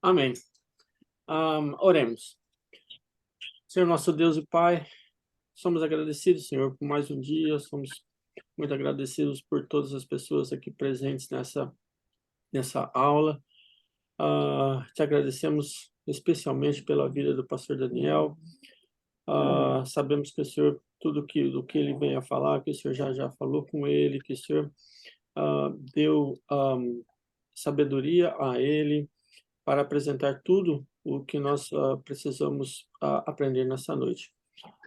Amém. Oremos. Senhor nosso Deus e Pai, somos agradecidos, Senhor, por mais um dia, somos muito agradecidos por todas as pessoas aqui presentes nessa aula. Te agradecemos especialmente pela vida do pastor Daniel. Sabemos que o Senhor, do que ele vem a falar, que o Senhor já falou com ele, que o Senhor deu sabedoria a ele para apresentar tudo o que nós precisamos aprender nessa noite.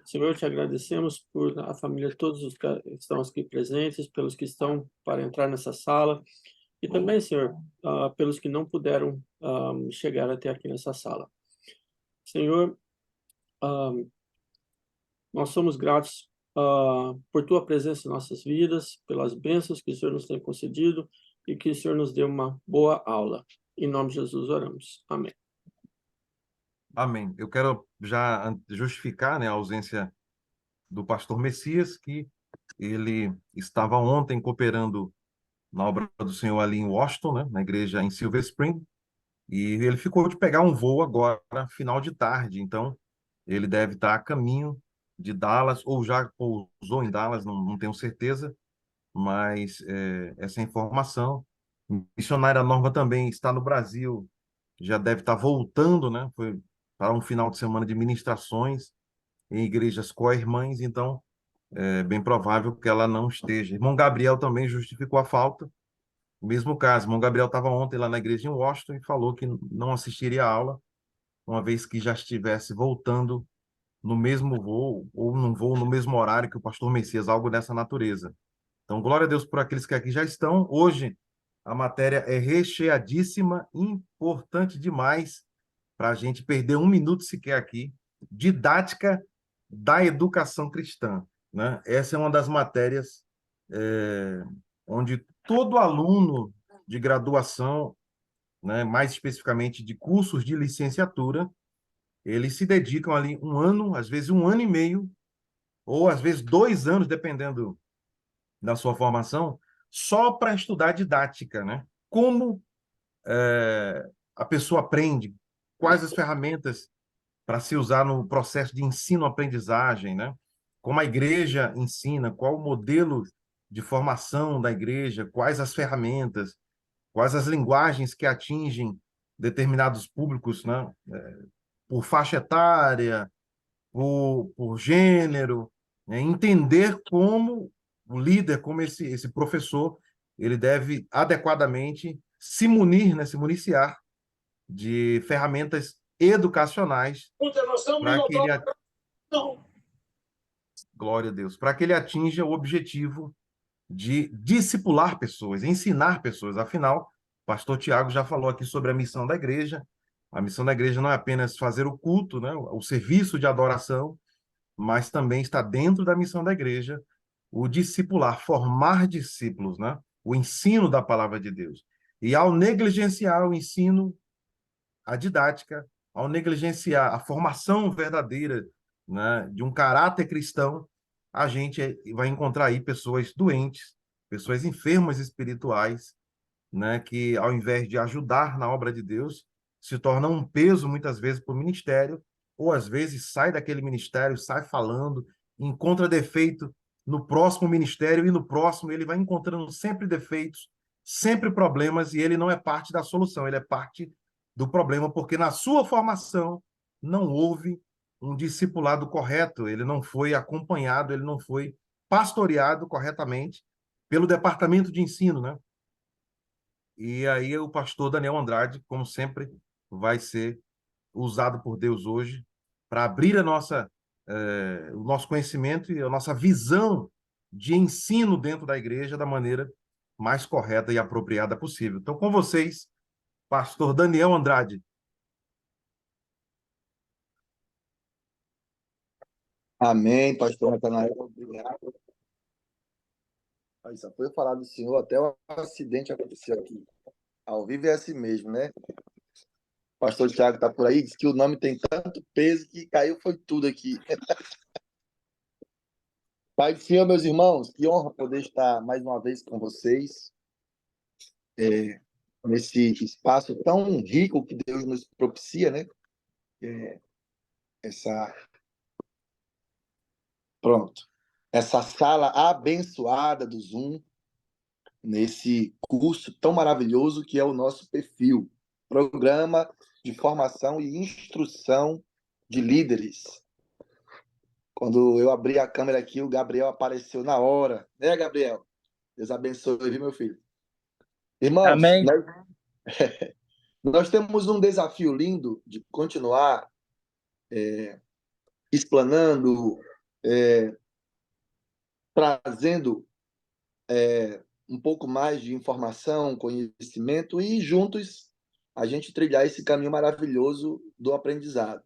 Senhor, te agradecemos por a família, todos os que estão aqui presentes, pelos que estão para entrar nessa sala, e também, Senhor, pelos que não puderam chegar até aqui nessa sala. Senhor, nós somos gratos por tua presença em nossas vidas, pelas bênçãos que o Senhor nos tem concedido e que o Senhor nos dê uma boa aula. Em nome de Jesus oramos. Amém. Amém. Eu quero já justificar, né, a ausência do pastor Messias, que ele estava ontem cooperando na obra do Senhor ali em Washington, né, na igreja em Silver Spring, e ele ficou de pegar um voo agora, final de tarde. Então, ele deve estar a caminho de Dallas, ou já pousou em Dallas, não tenho certeza, mas essa informação. Missionária Norma também está no Brasil, já deve estar voltando, né? Foi para um final de semana de ministrações em igrejas co-irmãs, então é bem provável que ela não esteja. Irmão Gabriel também justificou a falta, mesmo caso. Irmão Gabriel estava ontem lá na igreja em Washington e falou que não assistiria a aula, uma vez que já estivesse voltando no mesmo voo, ou num voo no mesmo horário que o pastor Messias, algo dessa natureza. Então, glória a Deus por aqueles que aqui já estão. Hoje, a matéria é recheadíssima, importante demais para a gente perder um minuto sequer aqui. Didática da educação cristã, né? Essa é uma das matérias onde todo aluno de graduação, né, mais especificamente de cursos de licenciatura, eles se dedicam ali um ano, às vezes um ano e meio, ou às vezes 2 anos, dependendo da sua formação, só para estudar didática, né? Como a pessoa aprende, quais as ferramentas para se usar no processo de ensino-aprendizagem, né? Como a igreja ensina, qual o modelo de formação da igreja, quais as ferramentas, quais as linguagens que atingem determinados públicos, né? Por faixa etária, por gênero, né? Entender como o líder, como esse professor, ele deve adequadamente se munir, né? Se municiar de ferramentas educacionais para que ele, glória a Deus, para que ele atinja o objetivo de discipular pessoas, ensinar pessoas. Afinal, o pastor Tiago já falou aqui sobre a missão da igreja. A missão da igreja não é apenas fazer o culto, né, o serviço de adoração, mas também está dentro da missão da igreja o discipular, formar discípulos, né, o ensino da palavra de Deus. E ao negligenciar o ensino, a didática, ao negligenciar a formação verdadeira, né, de um caráter cristão, a gente vai encontrar aí pessoas doentes, pessoas enfermas espirituais, né, que ao invés de ajudar na obra de Deus, se tornam um peso muitas vezes para o ministério, ou às vezes sai daquele ministério, sai falando, encontra defeito no próximo ministério e no próximo ele vai encontrando sempre defeitos, sempre problemas e ele não é parte da solução, ele é parte do problema porque na sua formação não houve um discipulado correto, ele não foi acompanhado, ele não foi pastoreado corretamente pelo departamento de ensino, né? E aí o pastor Daniel Andrade, como sempre, vai ser usado por Deus hoje para abrir o nosso conhecimento e a nossa visão de ensino dentro da igreja da maneira mais correta e apropriada possível. Então, com vocês, pastor Daniel Andrade. Amém, pastor Natanael. Obrigado. Só foi falar do senhor, até um acidente aconteceu aqui. Ao vivo é assim mesmo, né? O pastor Tiago está por aí, diz que o nome tem tanto peso que caiu, foi tudo aqui. Pai do Senhor, meus irmãos, que honra poder estar mais uma vez com vocês. nesse espaço tão rico que Deus nos propicia, né? Essa, pronto, essa sala abençoada do Zoom, nesse curso tão maravilhoso que é o nosso perfil, Programa de Formação e Instrução de Líderes. Quando eu abri a câmera aqui, o Gabriel apareceu na hora. Né, Gabriel? Deus abençoe, viu, meu filho? Irmãos, Amém. nós temos um desafio lindo de continuar explanando, trazendo um pouco mais de informação, conhecimento e juntos a gente trilhar esse caminho maravilhoso do aprendizado.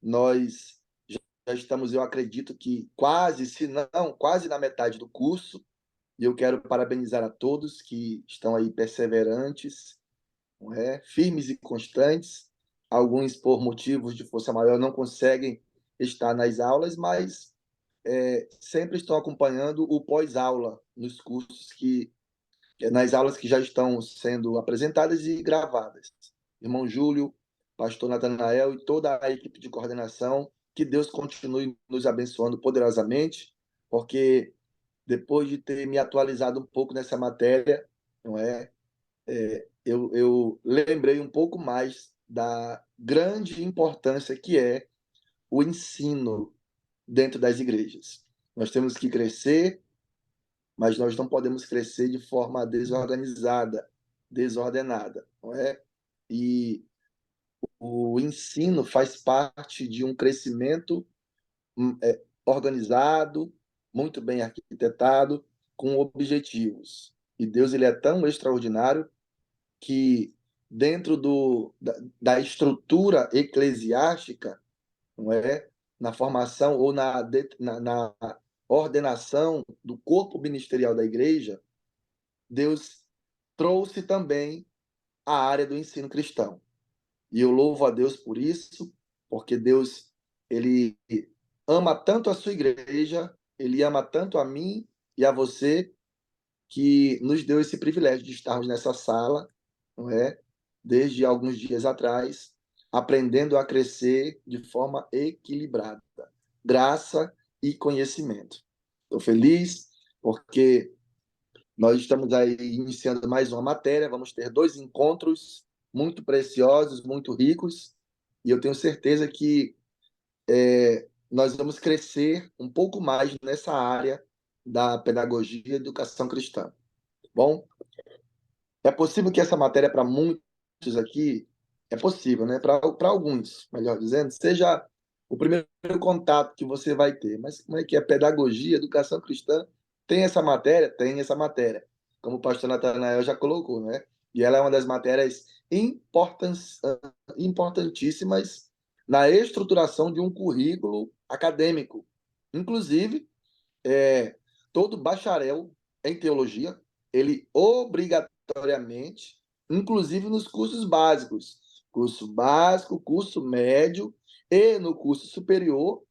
Nós já estamos, eu acredito que quase, se não, quase na metade do curso, e eu quero parabenizar a todos que estão aí perseverantes, não é? Firmes e constantes. Alguns, por motivos de força maior, não conseguem estar nas aulas, mas sempre estão acompanhando o pós-aula nos cursos nas aulas que já estão sendo apresentadas e gravadas. Irmão Júlio, pastor Natanael e toda a equipe de coordenação, que Deus continue nos abençoando poderosamente, porque depois de ter me atualizado um pouco nessa matéria, não é? Eu lembrei um pouco mais da grande importância que é o ensino dentro das igrejas. Nós temos que crescer, mas nós não podemos crescer de forma desorganizada, desordenada, não é? E o ensino faz parte de um crescimento organizado, muito bem arquitetado, com objetivos. E Deus ele é tão extraordinário que dentro da estrutura eclesiástica, não é? Na formação ou na ordenação do corpo ministerial da igreja, Deus trouxe também a área do ensino cristão. E eu louvo a Deus por isso, porque Deus ele ama tanto a sua igreja, ele ama tanto a mim e a você, que nos deu esse privilégio de estarmos nessa sala, não é? Desde alguns dias atrás, aprendendo a crescer de forma equilibrada, graça e conhecimento. Estou feliz porque nós estamos aí iniciando mais uma matéria, vamos ter 2 encontros muito preciosos, muito ricos, e eu tenho certeza que nós vamos crescer um pouco mais nessa área da pedagogia e educação cristã. Bom, é possível que essa matéria, para muitos aqui, é possível, né? Para alguns, melhor dizendo, seja o primeiro contato que você vai ter. Mas como é que é pedagogia, educação cristã? Tem essa matéria? Tem essa matéria. Como o pastor Natanael já colocou, né? E ela é uma das matérias importantíssimas na estruturação de um currículo acadêmico. Inclusive, todo bacharel em teologia, ele obrigatoriamente, inclusive nos cursos básicos, curso básico, curso médio e no curso superior,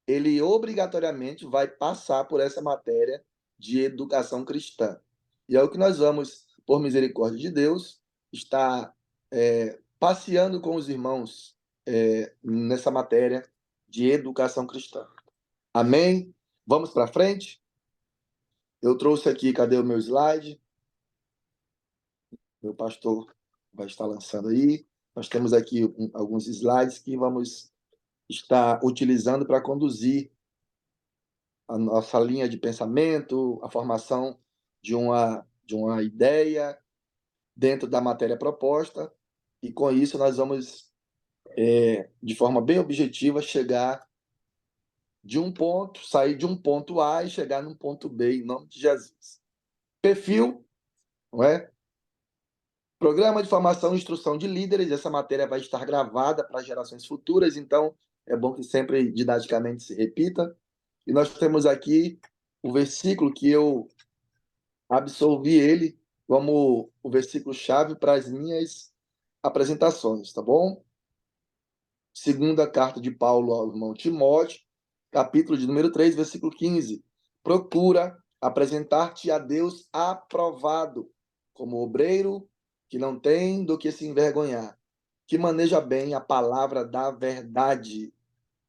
ele obrigatoriamente vai passar por essa matéria de educação cristã. E é o que nós vamos, por misericórdia de Deus, estar passeando com os irmãos nessa matéria de educação cristã. Amém? Vamos para frente? Eu trouxe aqui, cadê o meu slide? Meu pastor vai estar lançando aí. Nós temos aqui alguns slides que vamos estar utilizando para conduzir a nossa linha de pensamento, a formação de uma ideia dentro da matéria proposta. E com isso nós vamos, de forma bem objetiva, chegar de um ponto, sair de um ponto A e chegar num ponto B, em nome de Jesus. Perfil, não é? Programa de Formação e Instrução de Líderes, essa matéria vai estar gravada para gerações futuras, então é bom que sempre didaticamente se repita. E nós temos aqui o versículo que eu absolvi ele como o versículo-chave para as minhas apresentações, tá bom? Segunda carta de Paulo ao irmão Timóteo, capítulo de número 3, versículo 15. Procura apresentar-te a Deus aprovado, como obreiro que não tem do que se envergonhar, que maneja bem a palavra da verdade.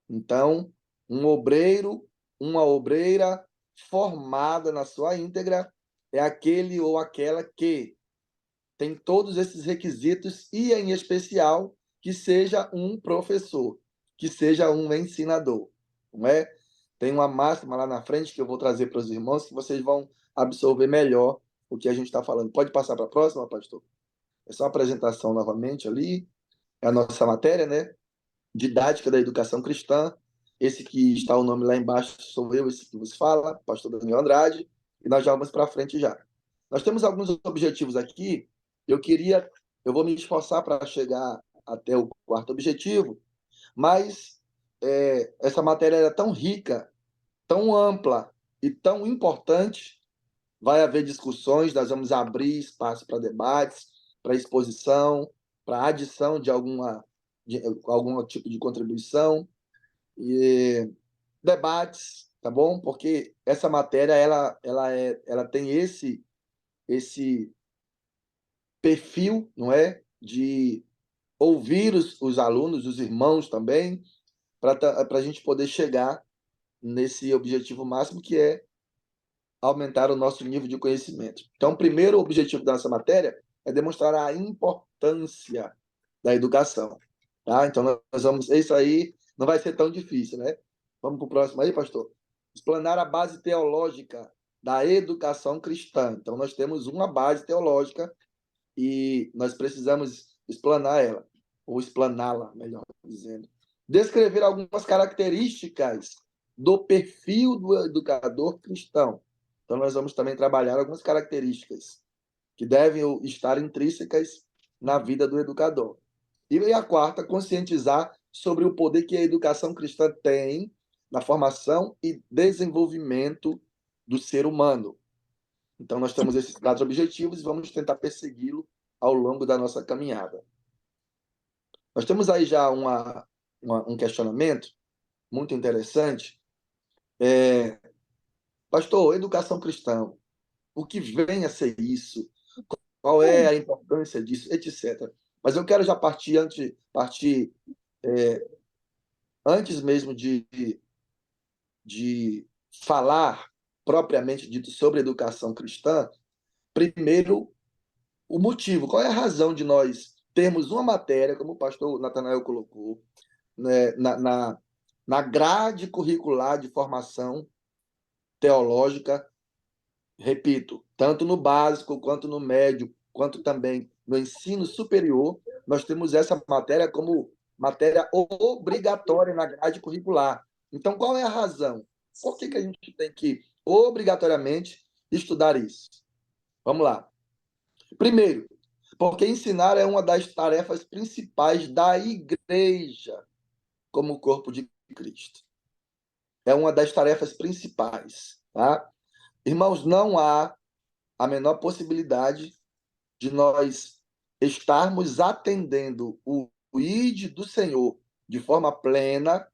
Então, um obreiro, uma obreira formada na sua íntegra é aquele ou aquela que tem todos esses requisitos e, em especial, que seja um professor, que seja um ensinador, não é? Tem uma máxima lá na frente que eu vou trazer para os irmãos que vocês vão absorver melhor o que a gente está falando. Pode passar para a próxima, pastor? É só a apresentação novamente ali. É a nossa matéria, né? Didática da Educação Cristã. Esse que está o nome lá embaixo sou eu, esse que vos fala, pastor Daniel Andrade, e nós já vamos para frente já. Nós temos alguns objetivos aqui, eu vou me esforçar para chegar até o quarto objetivo, mas essa matéria é tão rica, tão ampla e tão importante, vai haver discussões, nós vamos abrir espaço para debates, para exposição, para adição de algum tipo de contribuição, e debates, tá bom? Porque essa matéria ela tem esse perfil, não é, de ouvir os alunos, os irmãos também, para a gente poder chegar nesse objetivo máximo que é aumentar o nosso nível de conhecimento. Então, o primeiro objetivo da nossa matéria é demonstrar a importância da educação, tá? Então, nós vamos, isso aí não vai ser tão difícil, né? Vamos para o próximo aí, pastor. Explanar a base teológica da educação cristã. Então, nós temos uma base teológica e nós precisamos explanar ela, ou explaná-la, melhor dizendo. Descrever algumas características do perfil do educador cristão. Então, nós vamos também trabalhar algumas características que devem estar intrínsecas na vida do educador. E a quarta, conscientizar sobre o poder que a educação cristã tem na formação e desenvolvimento do ser humano. Então, nós temos esses 4 objetivos e vamos tentar persegui-lo ao longo da nossa caminhada. Nós temos aí já um questionamento muito interessante. Pastor, educação cristã, o que vem a ser isso? Qual é a importância disso, etc. Mas eu quero já partir antes mesmo de falar propriamente dito sobre educação cristã, primeiro o motivo, qual é a razão de nós termos uma matéria, como o pastor Natanael colocou, né, na grade curricular de formação teológica, repito, tanto no básico, quanto no médio, quanto também no ensino superior, nós temos essa matéria como matéria obrigatória na grade curricular. Então, qual é a razão? Por que a gente tem que, obrigatoriamente, estudar isso? Vamos lá. Primeiro, porque ensinar é uma das tarefas principais da igreja como corpo de Cristo. É uma das tarefas principais, tá? Irmãos, não há a menor possibilidade de nós estarmos atendendo o ID do Senhor de forma plena,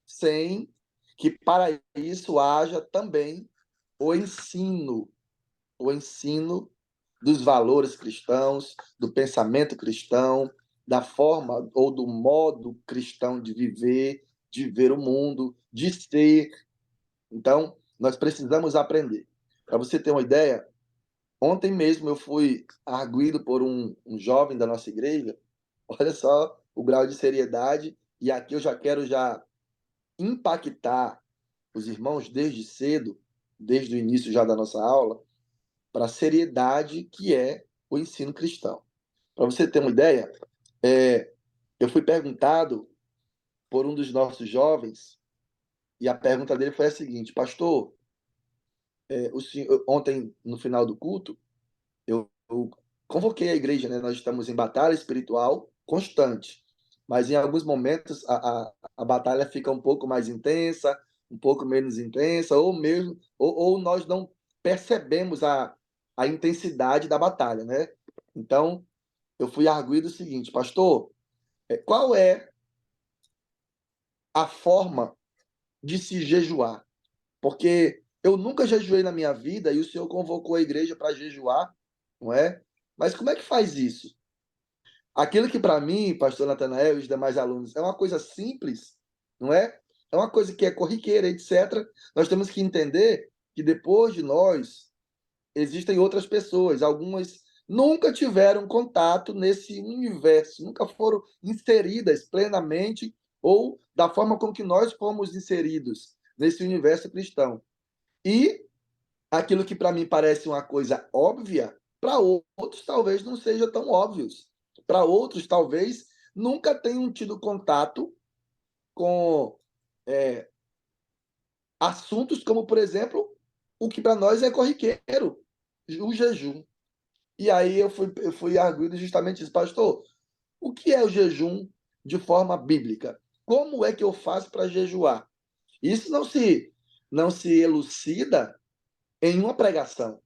sem que para isso haja também o ensino dos valores cristãos, do pensamento cristão, da forma ou do modo cristão de ver o mundo, de ser. Então, nós precisamos aprender. Para você ter uma ideia, ontem mesmo eu fui arguido por um jovem da nossa igreja. Olha só o grau de seriedade, e aqui eu já quero impactar os irmãos desde cedo, desde o início já da nossa aula, para a seriedade que é o ensino cristão. Para você ter uma ideia, eu fui perguntado por um dos nossos jovens, e a pergunta dele foi a seguinte: pastor, ontem, no final do culto, eu convoquei a igreja, né? Nós estamos em batalha espiritual constante, mas em alguns momentos a batalha fica um pouco mais intensa, um pouco menos intensa, ou nós não percebemos a intensidade da batalha, né? Então, eu fui arguido o seguinte: pastor, qual é a forma de se jejuar? Porque eu nunca jejuei na minha vida e o Senhor convocou a igreja para jejuar, não é? Mas como é que faz isso? Aquilo que para mim, pastor Natanael e os demais alunos, é uma coisa simples, não é? É uma coisa que é corriqueira, etc. Nós temos que entender que depois de nós, existem outras pessoas, algumas nunca tiveram contato nesse universo, nunca foram inseridas plenamente ou da forma com que nós fomos inseridos nesse universo cristão. E aquilo que para mim parece uma coisa óbvia, para outros talvez não seja tão óbvio. Para outros talvez nunca tenham tido contato com assuntos como, por exemplo, o que para nós é corriqueiro, o jejum. E aí eu fui arguindo justamente isso, pastor, o que é o jejum de forma bíblica? Como é que eu faço para jejuar? Isso não se elucida em uma pregação.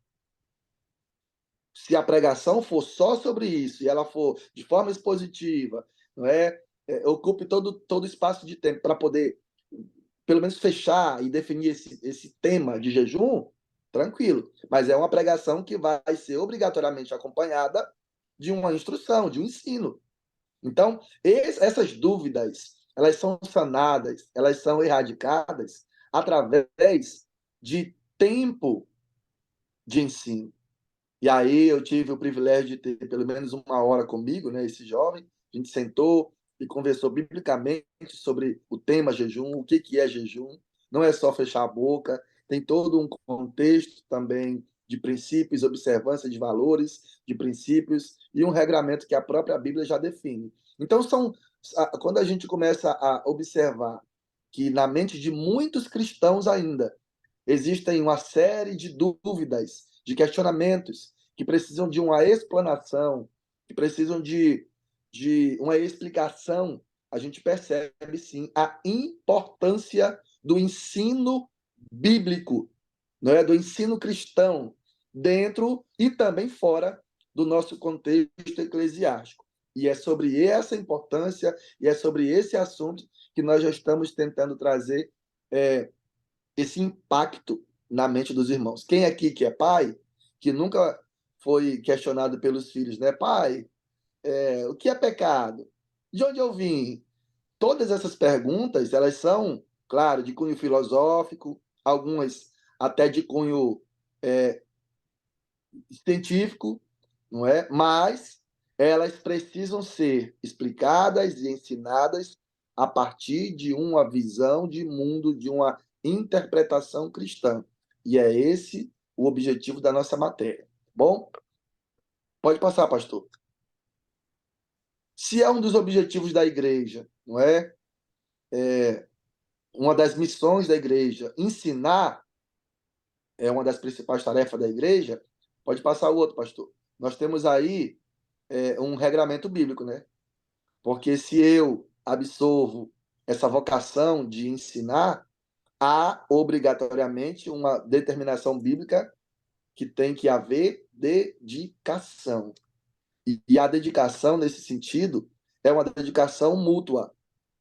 Se a pregação for só sobre isso e ela for de forma expositiva, não é? Ocupe todo o espaço de tempo para poder, pelo menos, fechar e definir esse tema de jejum, tranquilo. Mas é uma pregação que vai ser obrigatoriamente acompanhada de uma instrução, de um ensino. Então, essas dúvidas, elas são sanadas, elas são erradicadas através de tempo de ensino. E aí eu tive o privilégio de ter pelo menos uma hora comigo, né, esse jovem. A gente sentou e conversou biblicamente sobre o tema jejum, o que é jejum. Não é só fechar a boca, tem todo um contexto também de princípios, observância de valores, de princípios e um regramento que a própria Bíblia já define. Então, quando a gente começa a observar que na mente de muitos cristãos ainda existem uma série de dúvidas, de questionamentos, que precisam de uma explanação, que precisam de uma explicação, a gente percebe, sim, a importância do ensino bíblico, não é? Do ensino cristão, dentro e também fora do nosso contexto eclesiástico. E é sobre essa importância e é sobre esse assunto que nós já estamos tentando trazer esse impacto na mente dos irmãos. Quem aqui que é pai, que nunca foi questionado pelos filhos, né? Pai, o que é pecado? De onde eu vim? Todas essas perguntas, elas são, claro, de cunho filosófico, algumas até de cunho científico, não é? Mas elas precisam ser explicadas e ensinadas a partir de uma visão de mundo, de uma interpretação cristã. E é esse o objetivo da nossa matéria. Bom, pode passar, pastor. Se é um dos objetivos da igreja, não é? Uma das missões da igreja, ensinar é uma das principais tarefas da igreja, pode passar o outro, pastor. Nós temos aí um regramento bíblico, né? Porque se eu absolvo essa vocação de ensinar, há obrigatoriamente uma determinação bíblica que tem que haver dedicação. E a dedicação, nesse sentido, é uma dedicação mútua,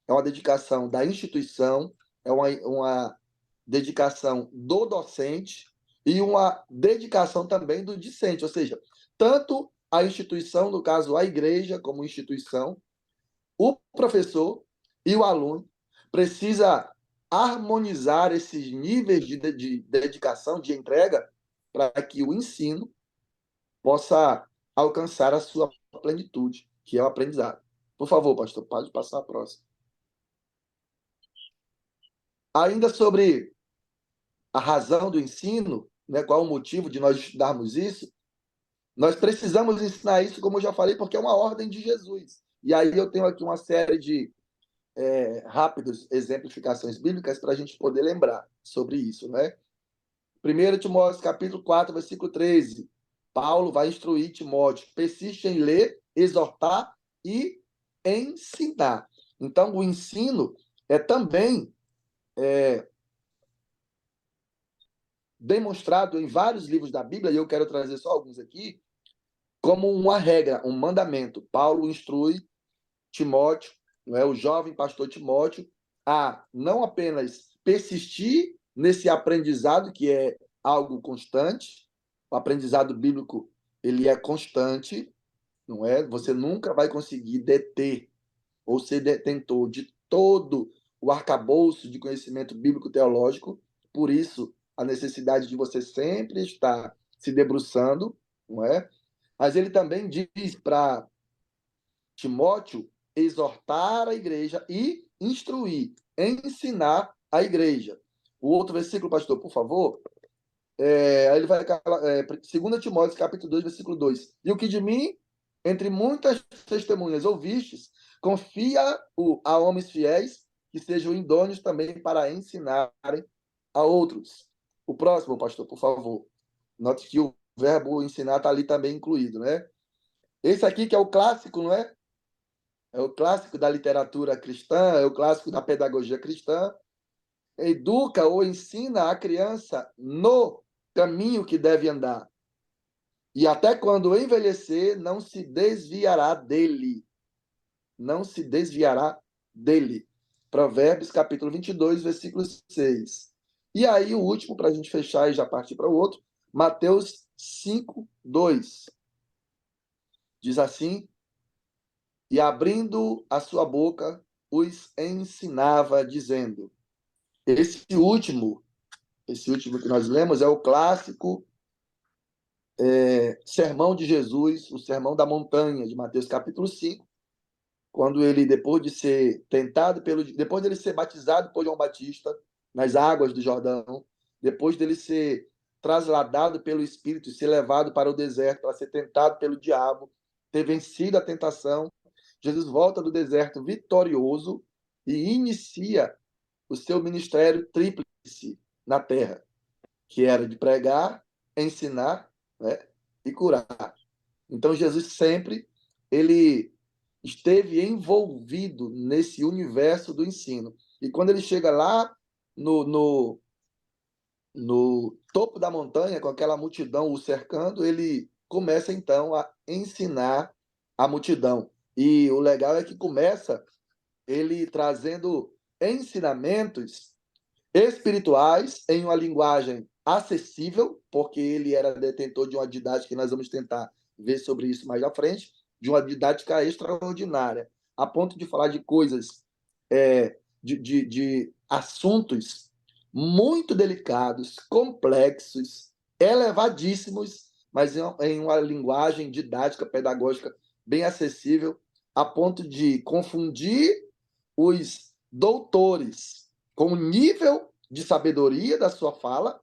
é uma dedicação da instituição, é uma dedicação do docente e uma dedicação também do discente, ou seja, tanto a instituição, no caso a igreja como instituição, o professor e o aluno precisa harmonizar esses níveis de dedicação, de entrega, para que o ensino possa alcançar a sua plenitude, que é o aprendizado. Por favor, pastor, pode passar a próxima. Ainda sobre a razão do ensino, né, qual o motivo de nós estudarmos isso, nós precisamos ensinar isso, como eu já falei, porque é uma ordem de Jesus. E aí eu tenho aqui uma série de rápidas exemplificações bíblicas para a gente poder lembrar sobre isso, né? 1 Timóteo, capítulo 4, versículo 13. Paulo vai instruir Timóteo, persiste em ler, exortar e ensinar. Então, o ensino é também demonstrado em vários livros da Bíblia, e eu quero trazer só alguns aqui, como uma regra, um mandamento. Paulo instrui Timóteo, não é, o jovem pastor Timóteo, a não apenas persistir nesse aprendizado, que é algo constante, o aprendizado bíblico ele é constante, não é? Você nunca vai conseguir deter ou ser detentor de todo o arcabouço de conhecimento bíblico-teológico, por isso a necessidade de você sempre estar se debruçando, não é? Mas ele também diz para Timóteo exortar a igreja e instruir, ensinar a igreja. O outro versículo, pastor, por favor. Aí ele vai, 2 Timóteo, capítulo 2, versículo 2. E o que de mim, entre muitas testemunhas ouvistes, confia-o a homens fiéis, que sejam idôneos também para ensinarem a outros. O próximo, pastor, por favor. Note que o verbo ensinar está ali também incluído, né? Esse aqui que é o clássico, não é? É o clássico da literatura cristã, é o clássico da pedagogia cristã. Educa ou ensina a criança no caminho que deve andar. E até quando envelhecer, não se desviará dele. Não se desviará dele. Provérbios, capítulo 22, versículo 6. E aí, o último, para a gente fechar e já partir para o outro, Mateus 5, 2. Diz assim: E abrindo a sua boca, os ensinava, dizendo. Esse último que nós lemos é o clássico sermão de Jesus, o sermão da montanha, de Mateus capítulo 5, quando ele, depois de ser tentado depois dele ser batizado por João Batista nas águas do Jordão, depois dele ser trasladado pelo Espírito e ser levado para o deserto para ser tentado pelo diabo, ter vencido a tentação, Jesus volta do deserto vitorioso e inicia o seu ministério tríplice na terra, que era de pregar, ensinar, né, e curar. Então Jesus sempre ele esteve envolvido nesse universo do ensino. E quando ele chega lá no topo da montanha, com aquela multidão o cercando, ele começa então a ensinar a multidão. E o legal é que começa ele trazendo ensinamentos espirituais em uma linguagem acessível, porque ele era detentor de uma didática que nós vamos tentar ver sobre isso mais à frente, de uma didática extraordinária, a ponto de falar de coisas, de assuntos muito delicados, complexos, elevadíssimos, mas em uma linguagem didática, pedagógica bem acessível, a ponto de confundir os doutores com o nível de sabedoria da sua fala,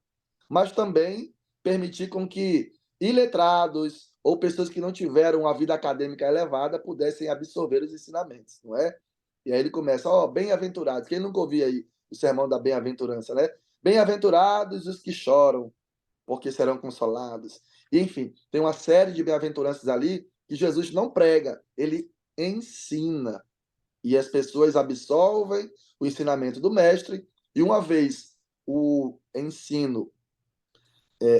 mas também permitir com que iletrados ou pessoas que não tiveram uma vida acadêmica elevada pudessem absorver os ensinamentos, não é? E aí ele começa, bem-aventurados. Quem nunca ouviu aí o sermão da bem-aventurança, né? Bem-aventurados os que choram, porque serão consolados. E, enfim, tem uma série de bem-aventuranças ali que Jesus não prega, ele ensina. E as pessoas absorvem o ensinamento do mestre, e uma vez o ensino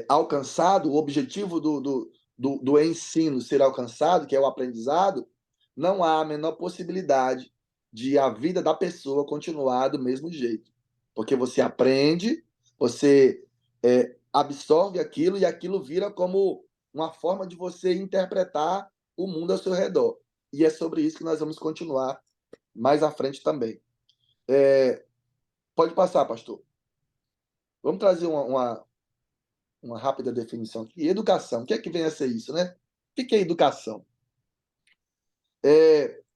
alcançado, o objetivo do ensino ser alcançado, que é o aprendizado, não há a menor possibilidade de a vida da pessoa continuar do mesmo jeito. Porque você aprende, você absorve aquilo e aquilo vira como uma forma de você interpretar o mundo ao seu redor. E é sobre isso que nós vamos continuar mais à frente também. Pode passar, pastor. Vamos trazer uma rápida definição aqui. Educação. O que é que vem a ser isso, né? O que é educação?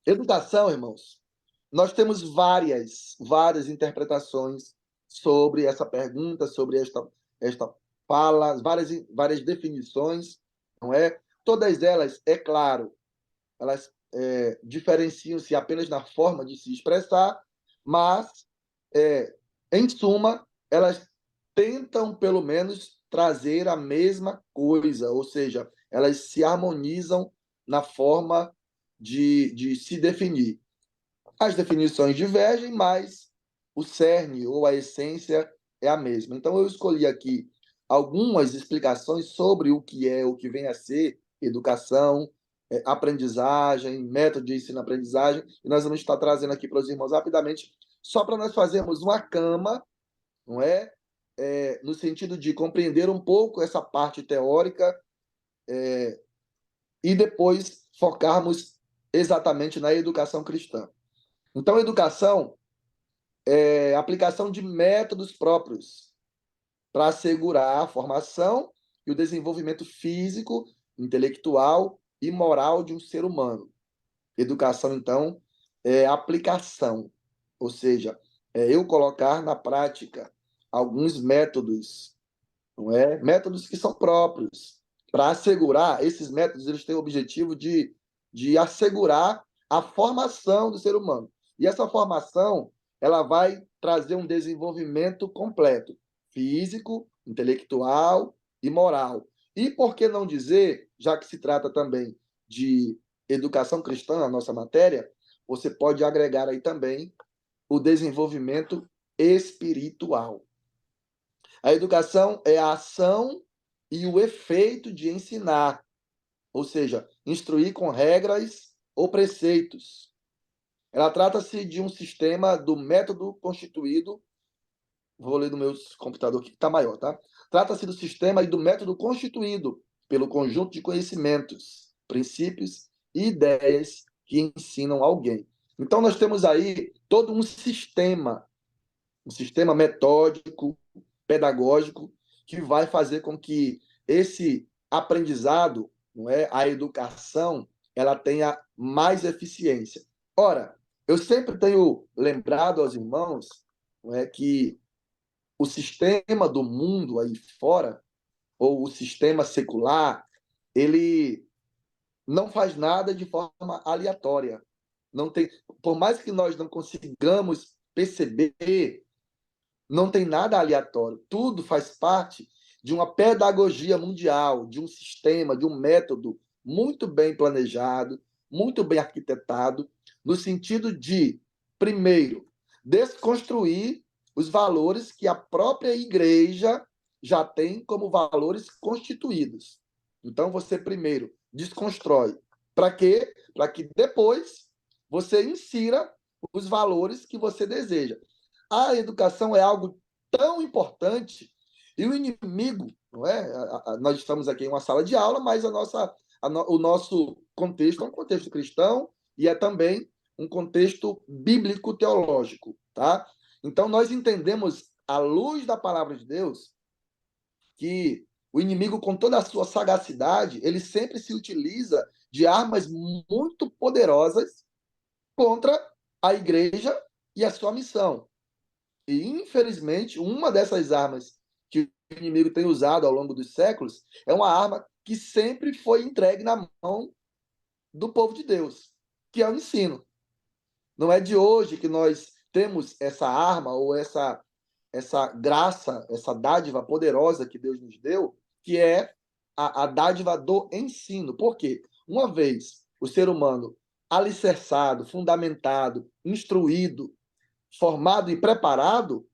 Educação, irmãos, nós temos várias interpretações sobre essa pergunta, sobre esta fala, várias definições, não é? Todas elas, é claro, elas diferenciam-se apenas na forma de se expressar, mas, em suma, elas tentam, pelo menos, trazer a mesma coisa, ou seja, elas se harmonizam na forma de se definir. As definições divergem, mas o cerne ou a essência é a mesma. Então, eu escolhi aqui algumas explicações sobre o que vem a ser educação, aprendizagem, método de ensino-aprendizagem, e nós vamos estar trazendo aqui para os irmãos rapidamente, só para nós fazermos uma cama, não é? No sentido de compreender um pouco essa parte teórica e depois focarmos exatamente na educação cristã. Então, educação é a aplicação de métodos próprios para assegurar a formação e o desenvolvimento físico, intelectual e moral de um ser humano. Educação, então, é aplicação, ou seja, é eu colocar na prática alguns métodos, não é? Métodos que são próprios, para assegurar, esses métodos eles têm o objetivo de assegurar a formação do ser humano. E essa formação, ela vai trazer um desenvolvimento completo, físico, intelectual e moral. E por que não dizer, já que se trata também de educação cristã, a nossa matéria, você pode agregar aí também o desenvolvimento espiritual. A educação é a ação e o efeito de ensinar, ou seja, instruir com regras ou preceitos. Ela trata-se de um sistema do método constituído. Vou ler no meu computador aqui que está maior, tá? Trata-se do sistema e do método constituído pelo conjunto de conhecimentos, princípios e ideias que ensinam alguém. Então, nós temos aí todo um sistema metódico, pedagógico, que vai fazer com que esse aprendizado, não é, a educação, ela tenha mais eficiência. Ora, eu sempre tenho lembrado aos irmãos, não é, que o sistema do mundo aí fora, ou o sistema secular, ele não faz nada de forma aleatória. Não tem, por mais que nós não consigamos perceber, não tem nada aleatório. Tudo faz parte de uma pedagogia mundial, de um sistema, de um método muito bem planejado, muito bem arquitetado, no sentido de, primeiro, desconstruir os valores que a própria igreja já tem como valores constituídos. Então, você primeiro desconstrói. Para quê? Para que depois você insira os valores que você deseja. A educação é algo tão importante e o inimigo, não é? Nós estamos aqui em uma sala de aula, mas o nosso contexto é um contexto cristão e é também um contexto bíblico-teológico, tá? Então, nós entendemos, à luz da palavra de Deus, que o inimigo, com toda a sua sagacidade, ele sempre se utiliza de armas muito poderosas contra a igreja e a sua missão. E, infelizmente, uma dessas armas que o inimigo tem usado ao longo dos séculos é uma arma que sempre foi entregue na mão do povo de Deus, que é o ensino. Não é de hoje que nós temos essa arma ou essa graça, essa dádiva poderosa que Deus nos deu, que é a dádiva do ensino. Por quê? Uma vez o ser humano alicerçado, fundamentado, instruído, formado e preparado,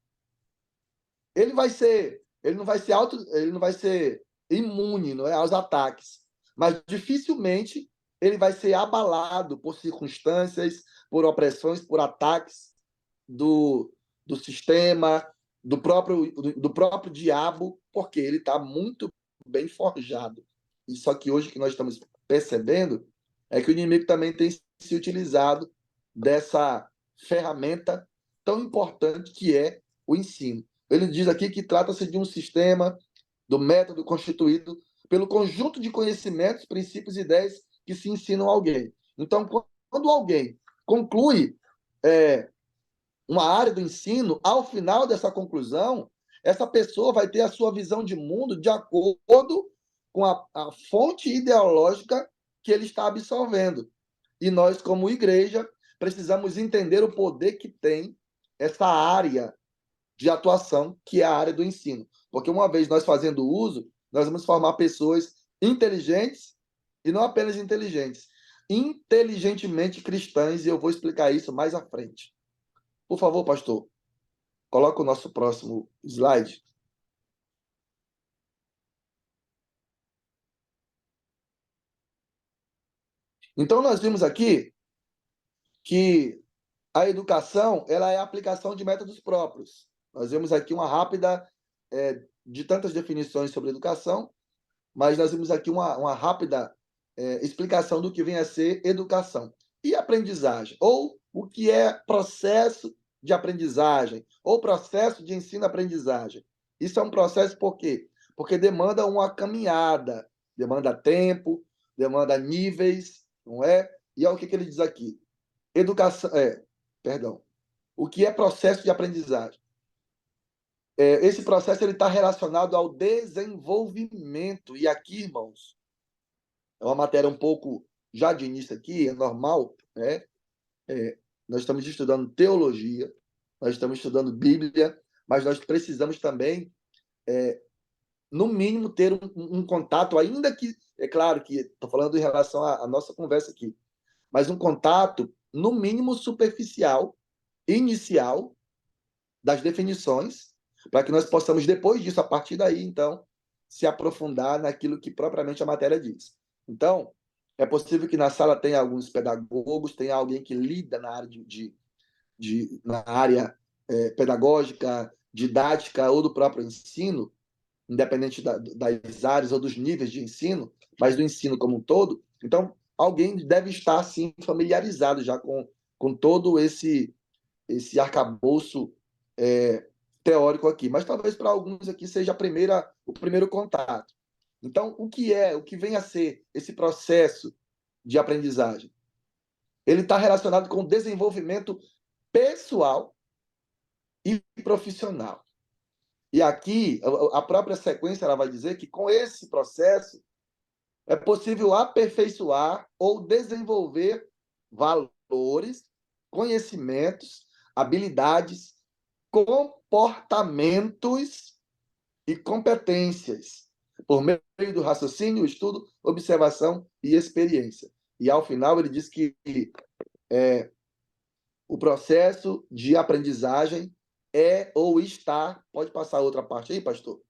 ele não vai ser imune, não é, aos ataques, mas dificilmente ele vai ser abalado por circunstâncias, por opressões, por ataques do sistema, do próprio diabo, porque ele está muito bem forjado. E só que hoje o que nós estamos percebendo é que o inimigo também tem se utilizado dessa ferramenta tão importante que é o ensino. Ele diz aqui que trata-se de um sistema, do método constituído pelo conjunto de conhecimentos, princípios e ideias que se ensinam a alguém. Então, quando alguém conclui uma área do ensino, ao final dessa conclusão, essa pessoa vai ter a sua visão de mundo de acordo com a fonte ideológica que ele está absorvendo. E nós, como igreja, precisamos entender o poder que tem essa área de atuação, que é a área do ensino. Porque uma vez nós fazendo uso, nós vamos formar pessoas inteligentes, e não apenas inteligentes, inteligentemente cristãs, e eu vou explicar isso mais à frente. Por favor, pastor, coloca o nosso próximo slide. Então, nós vimos aqui que a educação ela é a aplicação de métodos próprios. Nós vimos aqui uma rápida, de tantas definições sobre educação, mas nós vimos aqui uma rápida explicação do que vem a ser educação. E aprendizagem? Ou o que é processo de aprendizagem? Ou processo de ensino-aprendizagem? Isso é um processo por quê? Porque demanda uma caminhada, demanda tempo, demanda níveis, não é? E olha o que ele diz aqui. Educação, perdão. O que é processo de aprendizagem? Esse processo está relacionado ao desenvolvimento. E aqui, irmãos, é uma matéria um pouco, já de início aqui, é normal, né? Nós estamos estudando teologia, nós estamos estudando Bíblia, mas nós precisamos também, no mínimo, ter um contato, ainda que, é claro que estou falando em relação à nossa conversa aqui, mas um contato, no mínimo, superficial, inicial, das definições, para que nós possamos, depois disso, a partir daí, então, se aprofundar naquilo que propriamente a matéria diz. Então, é possível que na sala tenha alguns pedagogos, tenha alguém que lida na área na área pedagógica, didática ou do próprio ensino, independente das áreas ou dos níveis de ensino, mas do ensino como um todo. Então, alguém deve estar, assim, familiarizado já com todo esse arcabouço teórico aqui. Mas talvez para alguns aqui seja o primeiro contato. Então, o que vem a ser esse processo de aprendizagem? Ele está relacionado com o desenvolvimento pessoal e profissional. E aqui, a própria sequência ela vai dizer que com esse processo é possível aperfeiçoar ou desenvolver valores, conhecimentos, habilidades, comportamentos e competências, por meio do raciocínio, estudo, observação e experiência. E, ao final, ele diz que o processo de aprendizagem é ou está... Pode passar a outra parte aí, pastor?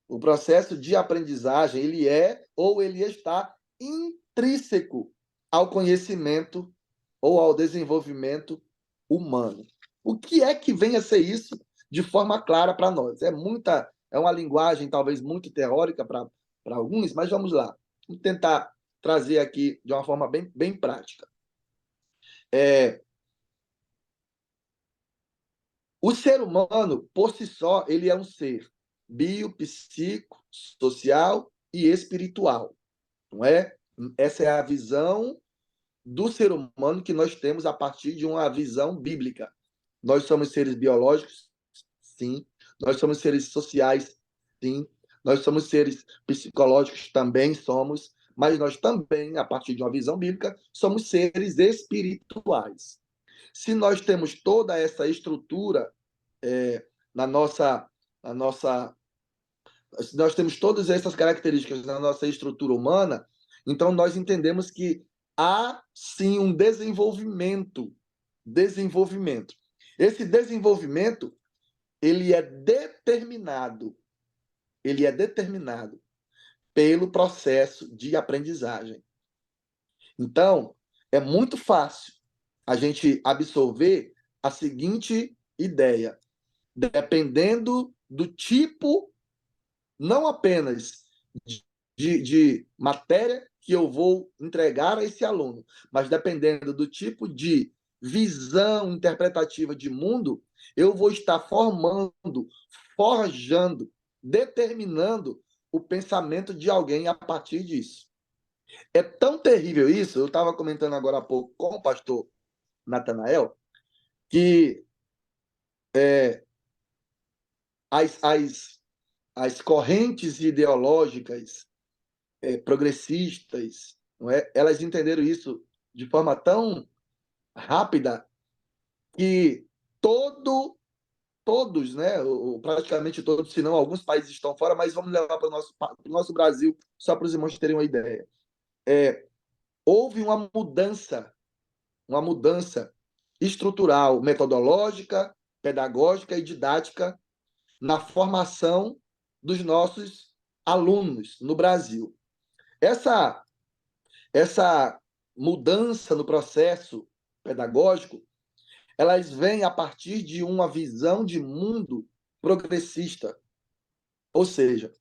O processo de aprendizagem, ele é ou ele está intrínseco ao conhecimento ou ao desenvolvimento humano. O que é que vem a ser isso de forma clara para nós? É uma linguagem talvez muito teórica para alguns, mas vamos lá. Vamos tentar trazer aqui de uma forma bem prática. O ser humano, por si só, ele é um ser bio, psíquico, social e espiritual, não é? Essa é a visão do ser humano que nós temos a partir de uma visão bíblica. Nós somos seres biológicos, sim. Nós somos seres sociais, sim. Nós somos seres psicológicos, também somos. Mas nós também, a partir de uma visão bíblica, somos seres espirituais. Se nós temos toda essa estrutura na nossa... Se nós temos todas essas características na nossa estrutura humana, então nós entendemos que há, sim, um desenvolvimento. Esse desenvolvimento, ele é determinado pelo processo de aprendizagem. Então, é muito fácil a gente absorver a seguinte ideia: dependendo do tipo, não apenas de matéria que eu vou entregar a esse aluno, mas dependendo do tipo de visão interpretativa de mundo, eu vou estar formando, forjando, determinando o pensamento de alguém a partir disso. É tão terrível isso, eu estava comentando agora há pouco com o pastor Natanael, que as correntes ideológicas progressistas, não é? Elas entenderam isso de forma tão rápida que todos, né, praticamente todos, se não alguns países estão fora, mas vamos levar para o nosso Brasil, só para os irmãos terem uma ideia. Houve uma mudança estrutural, metodológica, pedagógica e didática na formação dos nossos alunos no Brasil. Essa mudança no processo pedagógico, elas vêm a partir de uma visão de mundo progressista. Ou seja,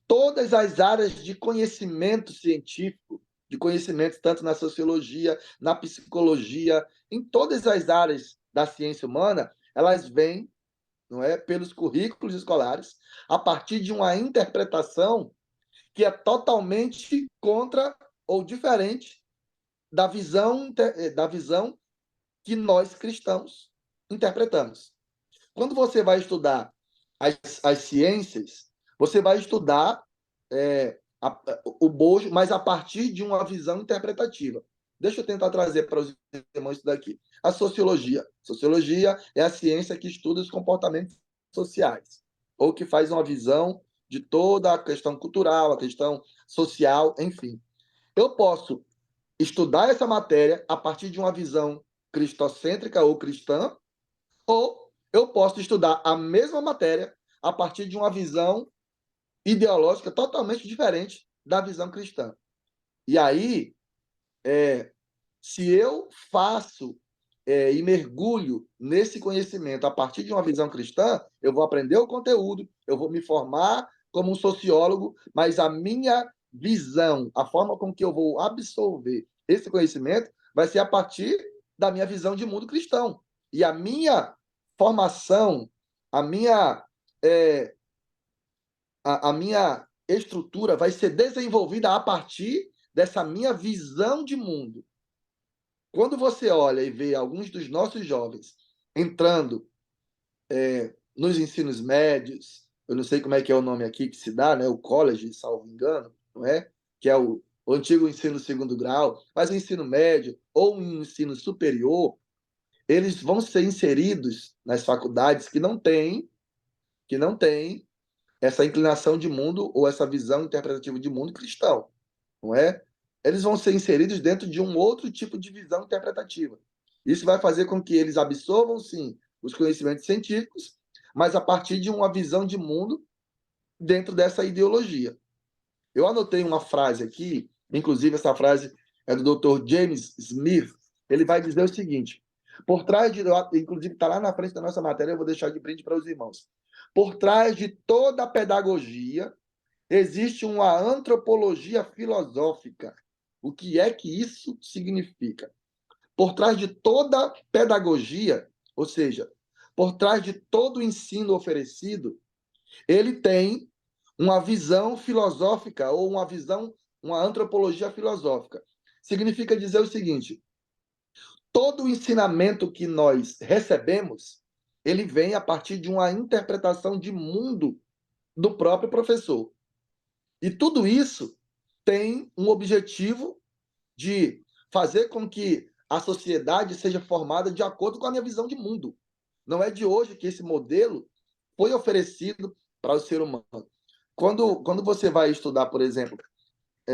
todas as áreas de conhecimento científico de conhecimentos, tanto na sociologia, na psicologia, em todas as áreas da ciência humana, elas vêm, não é, pelos currículos escolares, a partir de uma interpretação que é totalmente contra ou diferente da visão que nós cristãos interpretamos. Quando você vai estudar as ciências, você vai estudar o bojo, mas a partir de uma visão interpretativa. Deixa eu tentar trazer para os irmãos isso daqui. A sociologia. Sociologia é a ciência que estuda os comportamentos sociais, ou que faz uma visão de toda a questão cultural, a questão social, enfim. Eu posso estudar essa matéria a partir de uma visão cristocêntrica ou cristã, ou eu posso estudar a mesma matéria a partir de uma visão ideológica totalmente diferente da visão cristã. E aí, se eu faço e mergulho nesse conhecimento a partir de uma visão cristã, eu vou aprender o conteúdo, eu vou me formar como um sociólogo, mas a minha visão, a forma com que eu vou absorver esse conhecimento vai ser a partir da minha visão de mundo cristão. E a minha formação, a minha estrutura vai ser desenvolvida a partir dessa minha visão de mundo. Quando você olha e vê alguns dos nossos jovens entrando nos ensinos médios, eu não sei como é que é o nome aqui que se dá, né? O college, salvo engano, não é? Que é o antigo ensino segundo grau, mas o ensino médio ou o ensino superior, eles vão ser inseridos nas faculdades que não têm essa inclinação de mundo ou essa visão interpretativa de mundo cristão, não é? Eles vão ser inseridos dentro de um outro tipo de visão interpretativa. Isso vai fazer com que eles absorvam, sim, os conhecimentos científicos, mas a partir de uma visão de mundo dentro dessa ideologia. Eu anotei uma frase aqui, inclusive essa frase é do Dr. James Smith. Ele vai dizer o seguinte: por trás de, inclusive está lá na frente da nossa matéria, eu vou deixar de brinde para os irmãos. Por trás de toda a pedagogia existe uma antropologia filosófica. O que é que isso significa? Por trás de toda pedagogia, ou seja, por trás de todo o ensino oferecido, ele tem uma visão filosófica ou uma antropologia filosófica. Significa dizer o seguinte: todo o ensinamento que nós recebemos, ele vem a partir de uma interpretação de mundo do próprio professor. E tudo isso tem um objetivo de fazer com que a sociedade seja formada de acordo com a minha visão de mundo. Não é de hoje que esse modelo foi oferecido para o ser humano. Quando você vai estudar, por exemplo,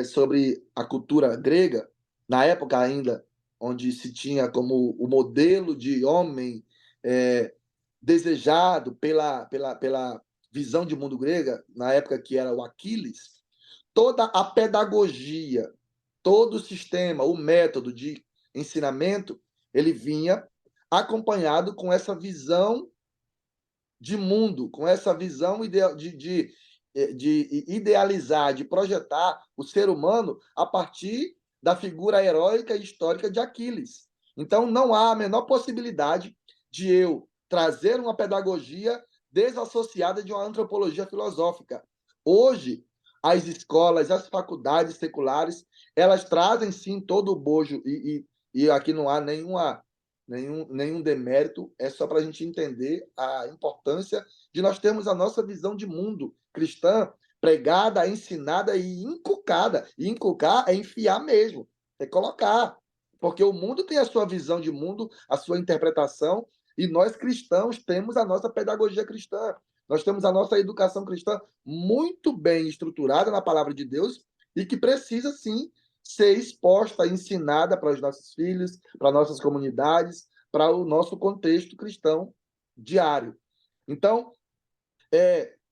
sobre a cultura grega, na época ainda onde se tinha como o modelo de homem desejado pela visão de mundo grega, na época que era o Aquiles, toda a pedagogia, todo o sistema, o método de ensinamento, ele vinha acompanhado com essa visão de mundo, com essa visão de idealizar, de projetar o ser humano a partir da figura heróica e histórica de Aquiles. Então, não há a menor possibilidade de eu trazer uma pedagogia desassociada de uma antropologia filosófica. Hoje, as escolas, as faculdades seculares, elas trazem, sim, todo o bojo, e aqui não há nenhum demérito, é só para a gente entender a importância de nós termos a nossa visão de mundo cristã pregada, ensinada e inculcada. E inculcar é enfiar mesmo, é colocar. Porque o mundo tem a sua visão de mundo, a sua interpretação, e nós cristãos temos a nossa pedagogia cristã. Nós temos a nossa educação cristã muito bem estruturada na palavra de Deus e que precisa, sim, ser exposta, ensinada para os nossos filhos, para nossas comunidades, para o nosso contexto cristão diário. Então,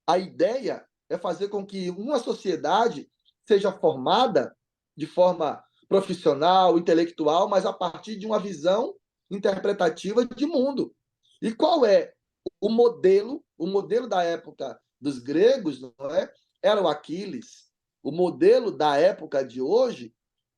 a ideia é fazer com que uma sociedade seja formada de forma profissional, intelectual, mas a partir de uma visão interpretativa de mundo. E qual é o modelo? O modelo da época dos gregos, não é? Era o Aquiles. O modelo da época de hoje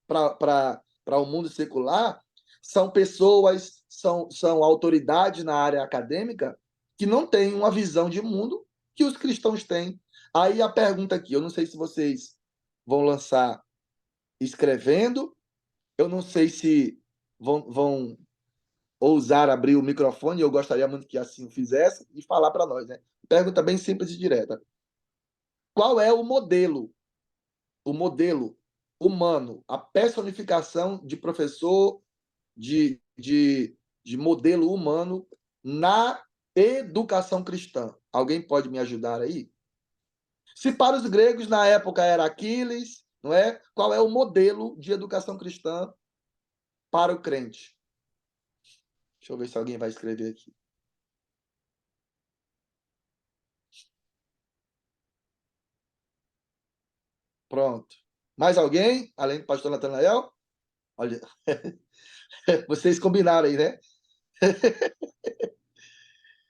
para o mundo secular, são pessoas, são autoridades na área acadêmica que não têm uma visão de mundo que os cristãos têm. Aí a pergunta aqui, eu não sei se vocês vão lançar escrevendo, eu não sei se vão ousar abrir o microfone, eu gostaria muito que assim fizesse, e falar para nós, né? Pergunta bem simples e direta. Qual é o modelo humano, a personificação de professor, de modelo humano na educação cristã? Alguém pode me ajudar aí? Se para os gregos na época era Aquiles, não é? Qual é o modelo de educação cristã para o crente? Deixa eu ver se alguém vai escrever aqui. Pronto. Mais alguém, além do pastor Natanael? Olha, vocês combinaram aí, né?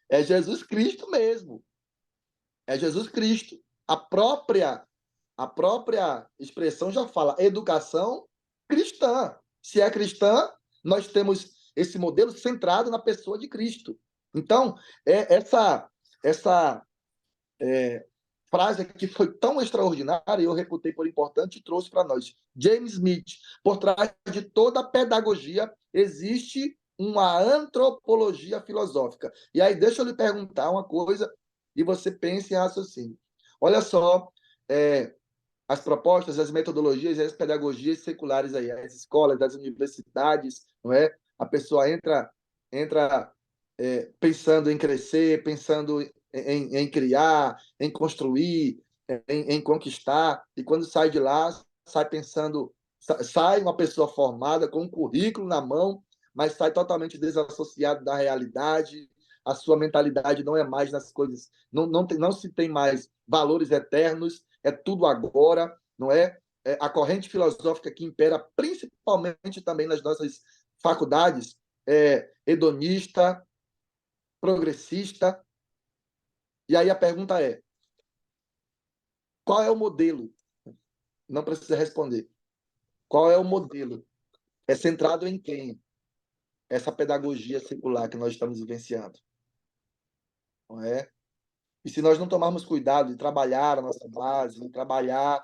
É Jesus Cristo mesmo. É Jesus Cristo. A própria expressão já fala educação cristã. Se é cristã, nós temos esse modelo centrado na pessoa de Cristo. Então, essa frase que foi tão extraordinária, eu reputei por importante e trouxe para nós. James Smith, por trás de toda a pedagogia existe uma antropologia filosófica. E aí, deixa eu lhe perguntar uma coisa e você pense em raciocínio. Olha só, as propostas, as metodologias e as pedagogias seculares aí, as escolas, as universidades, não é? A pessoa entra pensando em crescer, pensando em criar, em construir, em conquistar, e quando sai de lá, sai pensando, sai uma pessoa formada com um currículo na mão, mas sai totalmente desassociado da realidade, a sua mentalidade não é mais nas coisas, não se tem mais valores eternos, é tudo agora, não é? A corrente filosófica que impera principalmente também nas nossas faculdades é hedonista, progressista. E aí a pergunta é: qual é o modelo? Não precisa responder. Qual é o modelo? É centrado em quem? Essa pedagogia secular que nós estamos vivenciando, não é? E se nós não tomarmos cuidado de trabalhar a nossa base, de trabalhar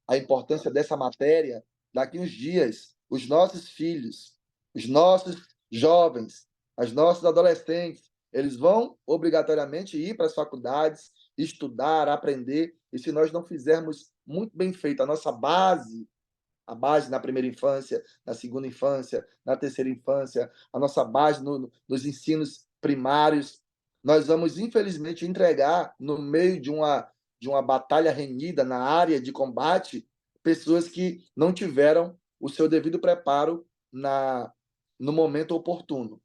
a importância dessa matéria, daqui uns dias, os nossos filhos, os nossos jovens, os nossos adolescentes, eles vão obrigatoriamente ir para as faculdades, estudar, aprender, e se nós não fizermos muito bem feito a base na primeira infância, na segunda infância, na terceira infância, a nossa base nos ensinos primários, nós vamos, infelizmente, entregar, no meio de uma batalha renhida na área de combate, pessoas que não tiveram o seu devido preparo no momento oportuno.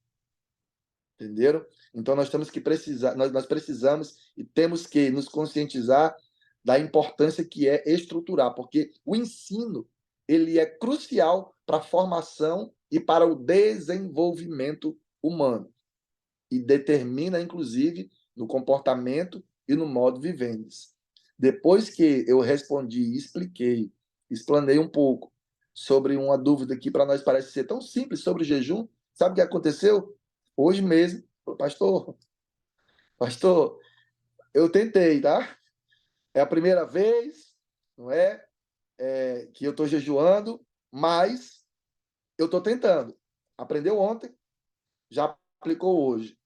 Entenderam? Então, nós temos que precisar, nós precisamos e temos que nos conscientizar da importância que é estruturar, porque o ensino ele é crucial para a formação e para o desenvolvimento humano e determina, inclusive, no comportamento e no modo viventes. Depois que eu respondi, expliquei, explanei um pouco sobre uma dúvida que para nós parece ser tão simples sobre o jejum, sabe o que aconteceu? Hoje mesmo, pastor, eu tentei, tá? É a primeira vez, não é? Que eu estou jejuando, mas eu estou tentando. Aprendeu ontem, já aplicou hoje.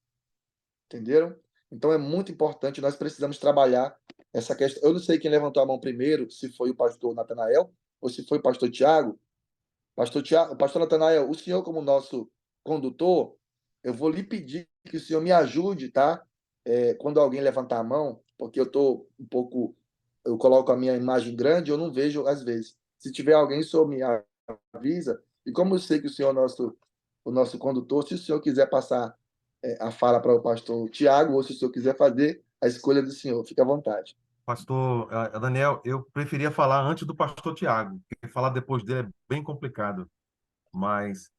Entenderam? Então é muito importante, nós precisamos trabalhar essa questão. Eu não sei quem levantou a mão primeiro, se foi o pastor Natanael ou se foi o pastor Tiago. Pastor Tiago, pastor Natanael, o senhor como nosso condutor, eu vou lhe pedir que o senhor me ajude, tá? Quando alguém levantar a mão, porque eu estou um pouco, eu coloco a minha imagem grande, eu não vejo às vezes. Se tiver alguém, o senhor me avisa. E como eu sei que o senhor é o nosso condutor, se o senhor quiser passar a fala para o pastor Tiago, ou se o senhor quiser fazer a escolha do senhor, fique à vontade. Pastor Daniel, eu preferia falar antes do pastor Tiago, porque falar depois dele é bem complicado, mas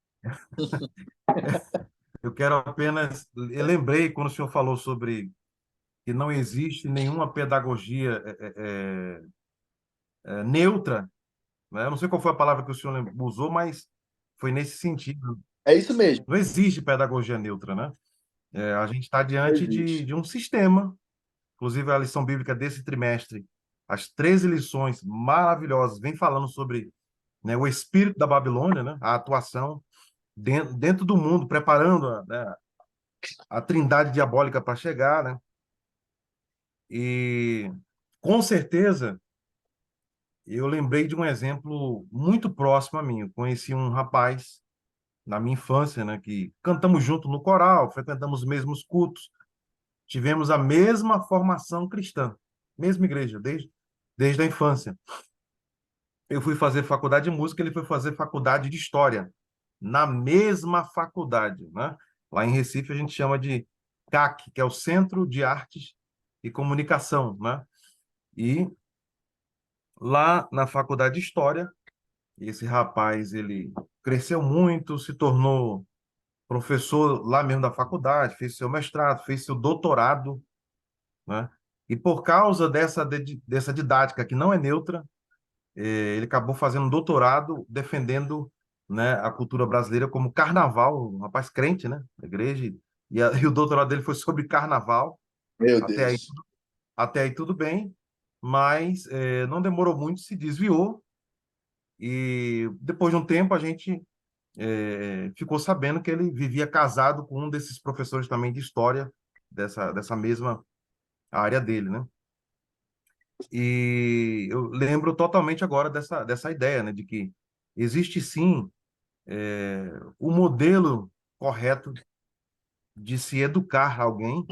eu quero apenas. Eu lembrei quando o senhor falou sobre que não existe nenhuma pedagogia neutra né? Eu não sei qual foi a palavra que o senhor usou, mas foi nesse sentido. É isso mesmo. Não existe pedagogia neutra, né? A gente está Não diante existe. de um sistema, inclusive a lição bíblica desse trimestre, as 13 lições maravilhosas, vem falando sobre, né, o espírito da Babilônia, né, a atuação dentro do mundo, preparando, né, a trindade diabólica para chegar, né? E com certeza eu lembrei de um exemplo muito próximo a mim. Eu conheci um rapaz na minha infância, né, que cantamos junto no coral, frequentamos os mesmos cultos, tivemos a mesma formação cristã, mesma igreja, desde a infância. Eu fui fazer faculdade de música, ele foi fazer faculdade de história, na mesma faculdade, né? Lá em Recife a gente chama de CAC, que é o Centro de Artes e Comunicação, né? E lá na faculdade de história, esse rapaz, ele cresceu muito, se tornou professor lá mesmo da faculdade, fez seu mestrado, fez seu doutorado, né? E por causa dessa didática que não é neutra, ele acabou fazendo um doutorado defendendo, né, a cultura brasileira como carnaval, um rapaz crente, né, da igreja, e o doutorado dele foi sobre carnaval. Meu Até aí, Deus. até aí tudo bem, mas não demorou muito, se desviou, e depois de um tempo a gente ficou sabendo que ele vivia casado com um desses professores também de história dessa mesma área dele, né? E eu lembro totalmente agora dessa ideia, né, de que existe sim o modelo correto de se educar alguém,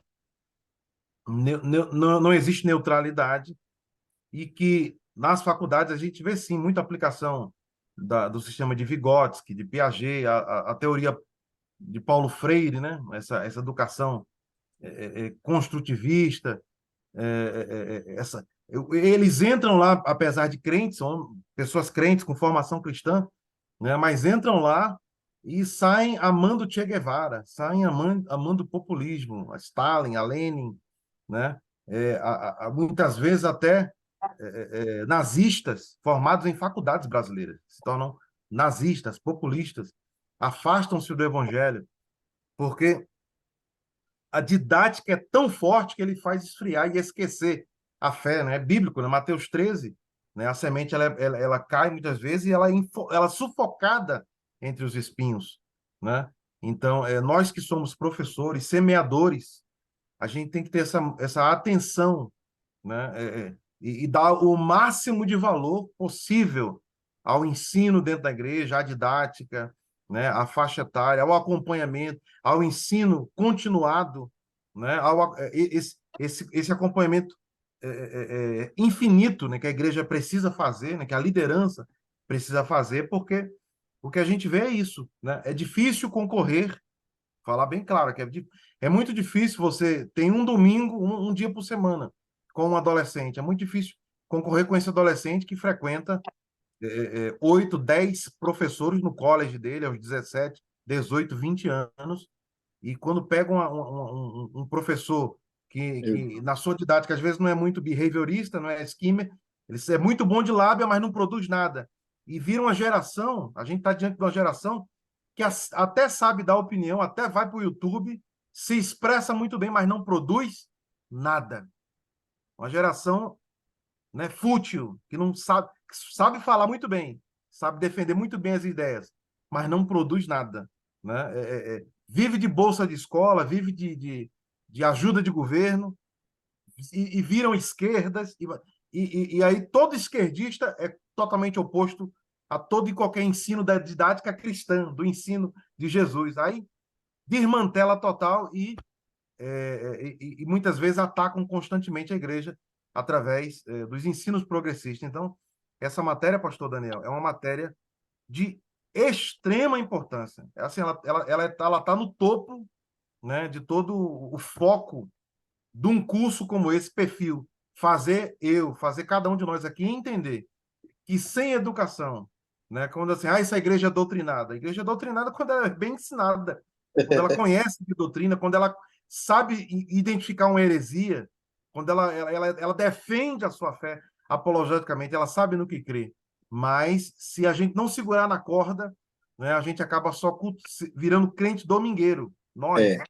não existe neutralidade, e que nas faculdades a gente vê sim muita aplicação do sistema de Vygotsky, de Piaget, a teoria de Paulo Freire, né? Essa educação construtivista, eles entram lá, apesar de crentes, são pessoas crentes com formação cristã, né? Mas entram lá e saem amando Che Guevara, saem amando o populismo, a Stalin, a Lenin, né? Muitas vezes até nazistas formados em faculdades brasileiras se tornam nazistas, populistas, afastam-se do evangelho, porque a didática é tão forte que ele faz esfriar e esquecer a fé, né? É bíblico, né? Mateus 13, né? A semente ela cai muitas vezes e ela é sufocada entre os espinhos, né? Então, nós que somos professores, semeadores, a gente tem que ter essa atenção, né? E dar o máximo de valor possível ao ensino dentro da igreja, à didática, né? À faixa etária, ao acompanhamento, ao ensino continuado, né? Esse acompanhamento infinito, né? Que a igreja precisa fazer, né? Que a liderança precisa fazer, porque o que a gente vê é isso, né? É difícil concorrer, falar bem claro, que é muito difícil você tem um domingo, um dia por semana com um adolescente. É muito difícil concorrer com esse adolescente que frequenta 8, 10 professores no college dele aos 17, 18, 20 anos. E quando pega um professor que na sua didática às vezes não é muito behaviorista, não é skimmer, ele é muito bom de lábia, mas não produz nada. E vira uma geração, a gente está diante de uma geração que até sabe dar opinião, até vai para o YouTube, se expressa muito bem, mas não produz nada. Uma geração, né, fútil, que não sabe, que sabe falar muito bem, sabe defender muito bem as ideias, mas não produz nada, né? Vive de bolsa de escola, vive de ajuda de governo, e viram esquerdas, e aí todo esquerdista é totalmente oposto a todo e qualquer ensino da didática cristã, do ensino de Jesus. Aí desmantela total e muitas vezes atacam constantemente a igreja através dos ensinos progressistas. Então, essa matéria, pastor Daniel, é uma matéria de extrema importância. Assim, ela tá no topo, né, de todo o foco de um curso como esse, perfil. Fazer cada um de nós aqui entender que sem educação, né, quando assim, essa igreja é doutrinada. A igreja é doutrinada quando ela é bem ensinada, quando ela conhece de doutrina, quando ela sabe identificar uma heresia, quando ela defende a sua fé apologeticamente, ela sabe no que crê. mas se a gente não segurar na corda, né, a gente acaba só virando crente domingueiro, nós. É,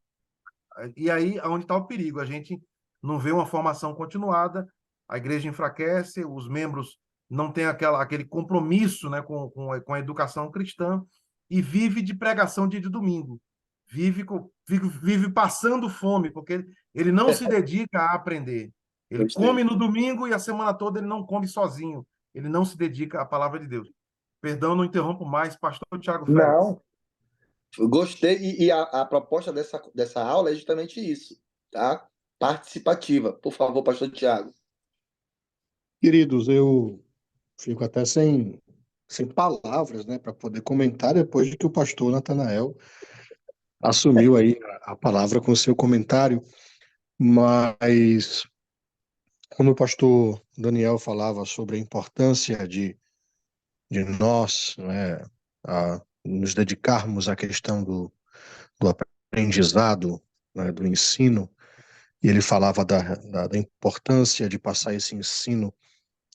E aí, aonde está o perigo? A gente não vê uma formação continuada, a igreja enfraquece, os membros não têm aquele compromisso, né, com a educação cristã e vive de pregação dia de domingo. Vive passando fome, porque ele não se dedica a aprender. Ele gostei. come no domingo e a semana toda ele não come sozinho. Ele não se dedica à palavra de Deus. Perdão, não interrompo mais. Pastor Tiago Félix. Não, eu gostei, e a proposta dessa aula é justamente isso, tá? Participativa. Por favor, pastor Tiago. Queridos, eu fico até sem palavras, né, para poder comentar depois de que o pastor Natanael assumiu aí a palavra com o seu comentário, mas quando o pastor Daniel falava sobre a importância de nós, né, nos dedicarmos à questão do aprendizado, né, do ensino, e ele falava da importância de passar esse ensino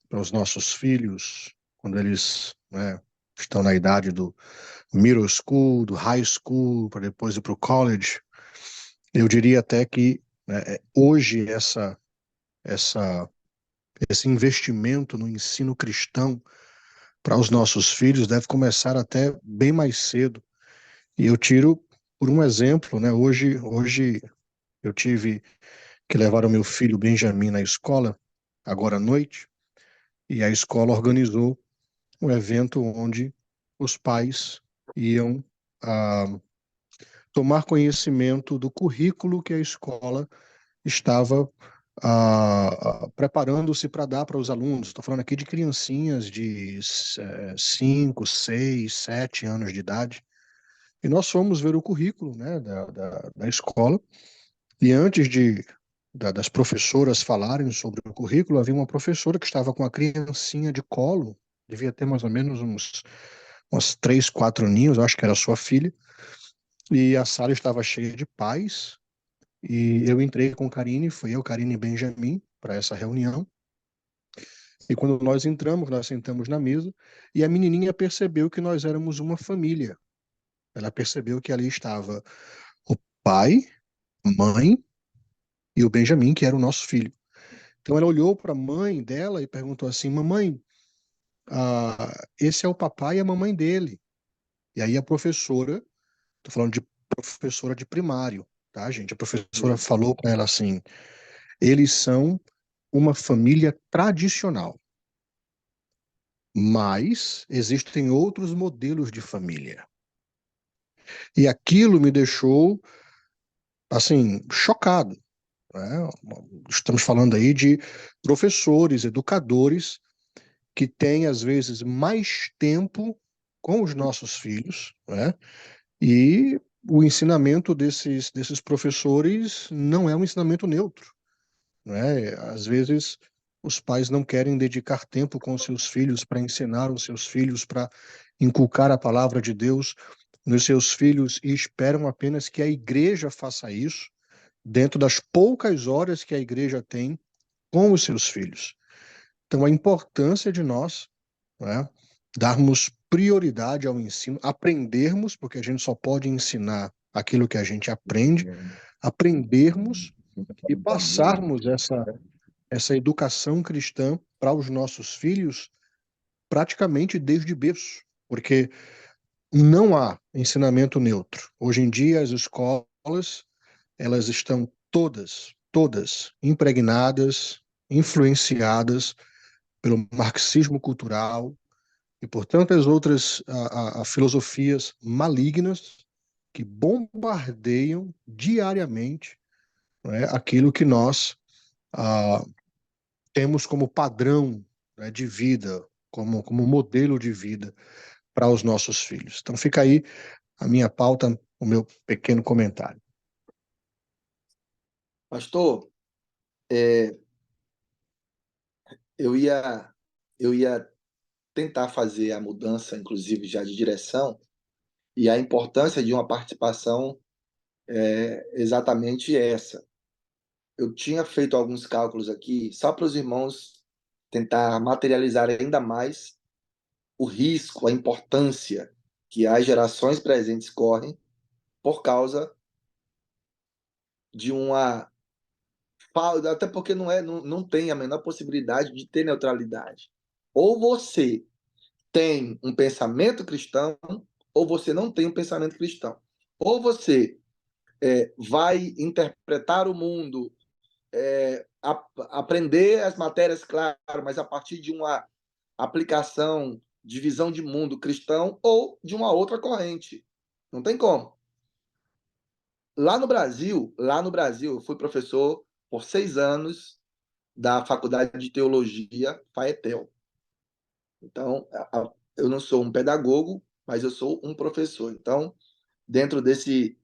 para os nossos filhos, quando eles, né, estão na idade do middle school, do high school, para depois ir para o college. Eu diria até que, né, hoje esse investimento no ensino cristão para os nossos filhos deve começar até bem mais cedo. E eu tiro por um exemplo, né? Hoje eu tive que levar o meu filho Benjamin na escola, agora à noite, e a escola organizou um evento onde os pais iam ah, tomar conhecimento do currículo que a escola estava preparando-se para dar para os alunos. Estou falando aqui de criancinhas de 5, 6, 7 anos de idade. E nós fomos ver o currículo, né, da escola, e antes das professoras falarem sobre o currículo, havia uma professora que estava com a criancinha de colo, devia ter mais ou menos uns 3, 4 aninhos, acho que era sua filha, e a sala estava cheia de pais, e eu entrei com Karine, fui eu, Karine e Benjamin, para essa reunião, e quando nós entramos, nós sentamos na mesa, e a menininha percebeu que nós éramos uma família. Ela percebeu que ali estava o pai, a mãe e o Benjamin, que era o nosso filho. Então ela olhou para a mãe dela e perguntou assim: Mamãe, esse é o papai e a mamãe dele. E aí a professora, estou falando de professora de primário, tá, gente? A professora falou para ela assim: eles são uma família tradicional, mas existem outros modelos de família. E aquilo me deixou, assim, chocado, né? Estamos falando aí de professores, educadores que têm, às vezes, mais tempo com os nossos filhos, né? E o ensinamento desses professores não é um ensinamento neutro, né? Às vezes, os pais não querem dedicar tempo com os seus filhos para ensinar os seus filhos, para inculcar a palavra de Deus nos seus filhos e esperam apenas que a igreja faça isso dentro das poucas horas que a igreja tem com os seus filhos. Então, a importância de nós, né, darmos prioridade ao ensino, aprendermos, porque a gente só pode ensinar aquilo que a gente aprende, aprendermos e passarmos essa educação cristã para os nossos filhos praticamente desde berço, porque não há ensinamento neutro. Hoje em dia, as escolas, elas estão todas impregnadas, influenciadas pelo marxismo cultural e por tantas outras filosofias malignas que bombardeiam diariamente, né, aquilo que nós ah, temos como padrão, né, de vida, como modelo de vida para os nossos filhos. Então fica aí a minha pauta, o meu pequeno comentário. Pastor, eu ia tentar fazer a mudança, inclusive já de direção, e a importância de uma participação é exatamente essa. Eu tinha feito alguns cálculos aqui, só para os irmãos tentar materializar ainda mais o risco, a importância que as gerações presentes correm por causa de uma falta, até porque não tem a menor possibilidade de ter neutralidade. Ou você tem um pensamento cristão, ou você não tem um pensamento cristão. Ou você vai interpretar o mundo, aprender as matérias, claro, mas a partir de uma aplicação de visão de mundo cristão ou de uma outra corrente. Não tem como. Lá no Brasil, eu fui professor por 6 anos da Faculdade de Teologia FAETEL. Então, eu não sou um pedagogo, mas eu sou um professor. Então, dentro desse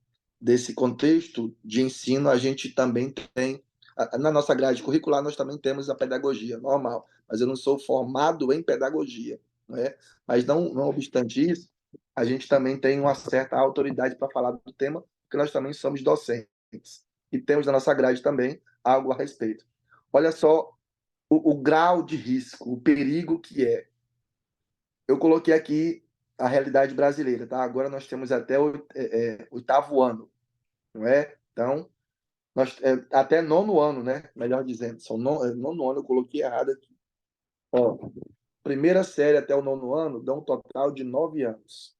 contexto de ensino, a gente também tem, na nossa grade curricular, nós também temos a pedagogia normal, mas eu não sou formado em pedagogia, não é? Mas não obstante isso, a gente também tem uma certa autoridade para falar do tema, porque nós também somos docentes e temos na nossa grade também algo a respeito. Olha só o grau de risco, o perigo que é. Eu coloquei aqui a realidade brasileira, tá? Agora nós temos até o 8º ano, não é? Então, até 9º ano, né? Melhor dizendo, são 9º ano, eu coloquei errado aqui. Ó, primeira série até o 9º ano dá um total de 9 anos.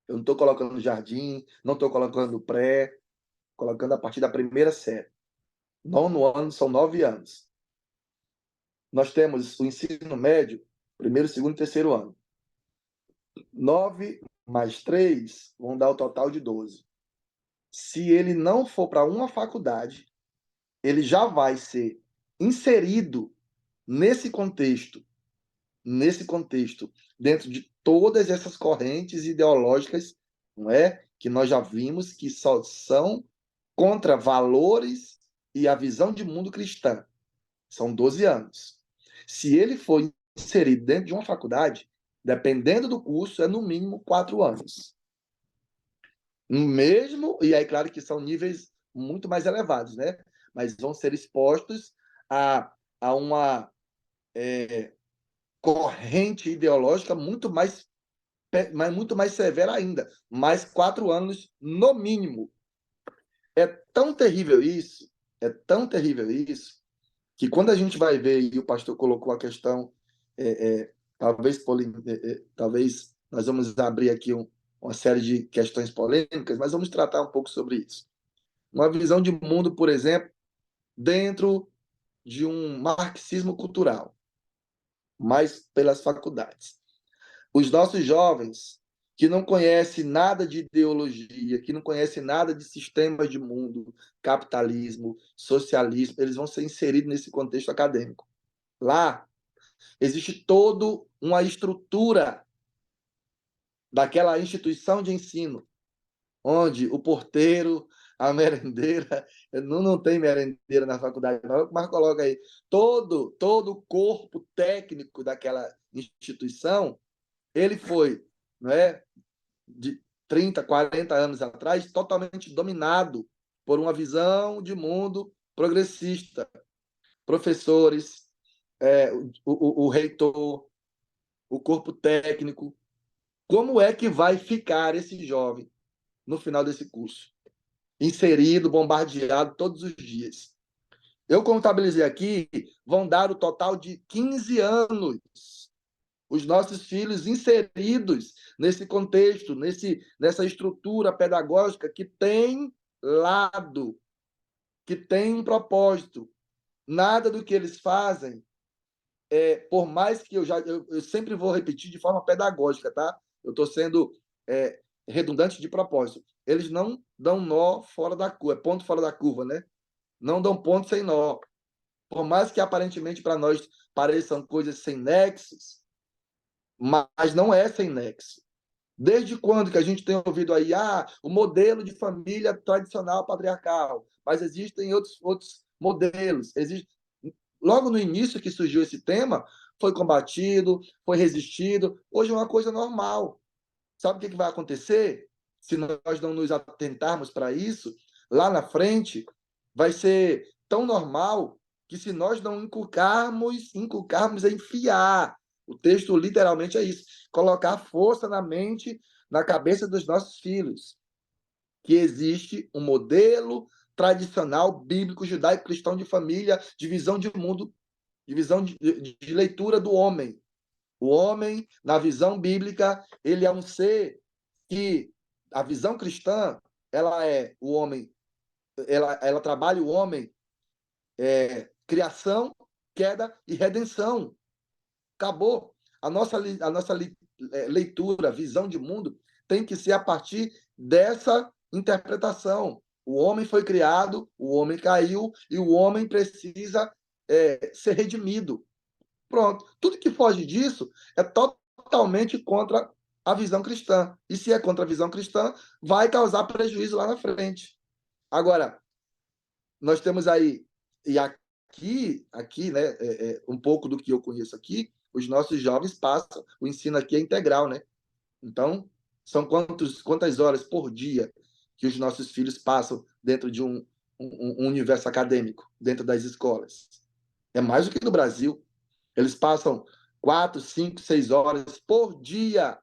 Eu não estou colocando jardim, não estou colocando pré, colocando a partir da primeira série. 9º ano são 9 anos. Nós temos o ensino médio, 1º, 2º e 3º ano. 9 mais 3 vão dar o total de 12. Se ele não for para uma faculdade, ele já vai ser inserido nesse contexto, dentro de todas essas correntes ideológicas, não é? Que nós já vimos que só são contra valores e a visão de mundo cristã. São 12 anos. Se ele for inserido dentro de uma faculdade, dependendo do curso, é no mínimo 4 anos. Mesmo, e aí, claro que são níveis muito mais elevados, né? Mas vão ser expostos a uma corrente ideológica muito mais severa ainda. Mais 4 anos, no mínimo. É tão terrível isso, que quando a gente vai ver, e o pastor colocou a questão, talvez nós vamos abrir aqui uma série de questões polêmicas, mas vamos tratar um pouco sobre isso. Uma visão de mundo, por exemplo, dentro de um marxismo cultural, mas pelas faculdades. Os nossos jovens que não conhecem nada de ideologia, que não conhecem nada de sistemas de mundo, capitalismo, socialismo, eles vão ser inseridos nesse contexto acadêmico. Lá existe toda uma estrutura daquela instituição de ensino, onde o porteiro, a merendeira, não tem merendeira na faculdade, mas coloca aí, todo o corpo técnico daquela instituição, ele foi, não é, de 30, 40 anos atrás, totalmente dominado por uma visão de mundo progressista. Professores, o reitor, o corpo técnico. Como é que vai ficar esse jovem no final desse curso? Inserido, bombardeado todos os dias. Eu contabilizei aqui, vão dar o total de 15 anos. Os nossos filhos inseridos nesse contexto, nessa estrutura pedagógica que tem lado, que tem um propósito. Nada do que eles fazem, por mais que eu sempre vou repetir de forma pedagógica, tá? Eu estou sendo redundante de propósito. Eles não dão nó fora da curva, ponto fora da curva, né? Não dão ponto sem nó. Por mais que aparentemente para nós pareçam coisas sem nexos, mas não é sem nexo. Desde quando que a gente tem ouvido aí o modelo de família tradicional patriarcal, mas existem outros modelos. Logo no início que surgiu esse tema, foi combatido, foi resistido. Hoje é uma coisa normal. Sabe o que vai acontecer? Se nós não nos atentarmos para isso, lá na frente, vai ser tão normal que se nós não inculcarmos a enfiar O texto literalmente é isso: colocar força na mente, na cabeça dos nossos filhos, que existe um modelo tradicional, bíblico, judaico, cristão de família, de visão de mundo, de visão de leitura do homem. O homem, na visão bíblica, ele é um ser que a visão cristã, ela é o homem, ela trabalha o homem, criação, queda e redenção. Acabou. A nossa leitura, visão de mundo, tem que ser a partir dessa interpretação. O homem foi criado, o homem caiu e o homem precisa ser redimido. Pronto. Tudo que foge disso é totalmente contra a visão cristã. E se é contra a visão cristã, vai causar prejuízo lá na frente. Agora, nós temos aí, e aqui, né, um pouco do que eu conheço aqui, os nossos jovens passam, o ensino aqui é integral, né? Então, são quantas horas por dia que os nossos filhos passam dentro de um universo acadêmico, dentro das escolas? É mais do que no Brasil. Eles passam 4, 5, 6 horas por dia,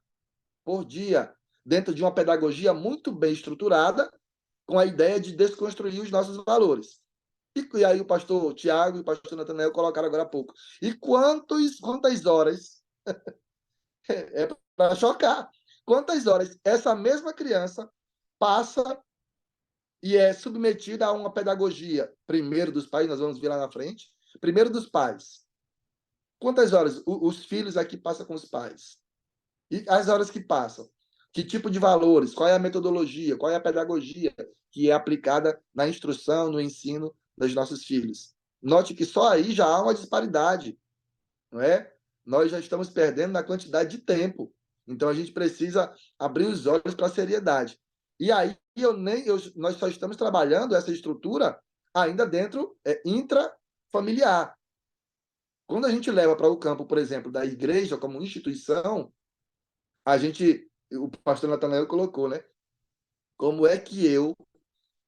dentro de uma pedagogia muito bem estruturada, com a ideia de desconstruir os nossos valores. E aí o pastor Tiago e o pastor Natanael colocaram agora há pouco. E quantas horas, é para chocar, quantas horas essa mesma criança passa e é submetida a uma pedagogia, primeiro dos pais, nós vamos vir lá na frente, primeiro dos pais. Quantas horas os filhos aqui passam com os pais? E as horas que passam? Que tipo de valores? Qual é a metodologia? Qual é a pedagogia que é aplicada na instrução, no ensino dos nossos filhos? Note que só aí já há uma disparidade, não é? Nós já estamos perdendo na quantidade de tempo. Então, a gente precisa abrir os olhos para a seriedade. E aí, nós só estamos trabalhando essa estrutura ainda dentro intrafamiliar. Quando a gente leva para o campo, por exemplo, da igreja como instituição, o pastor Natanael colocou, né? Como é que eu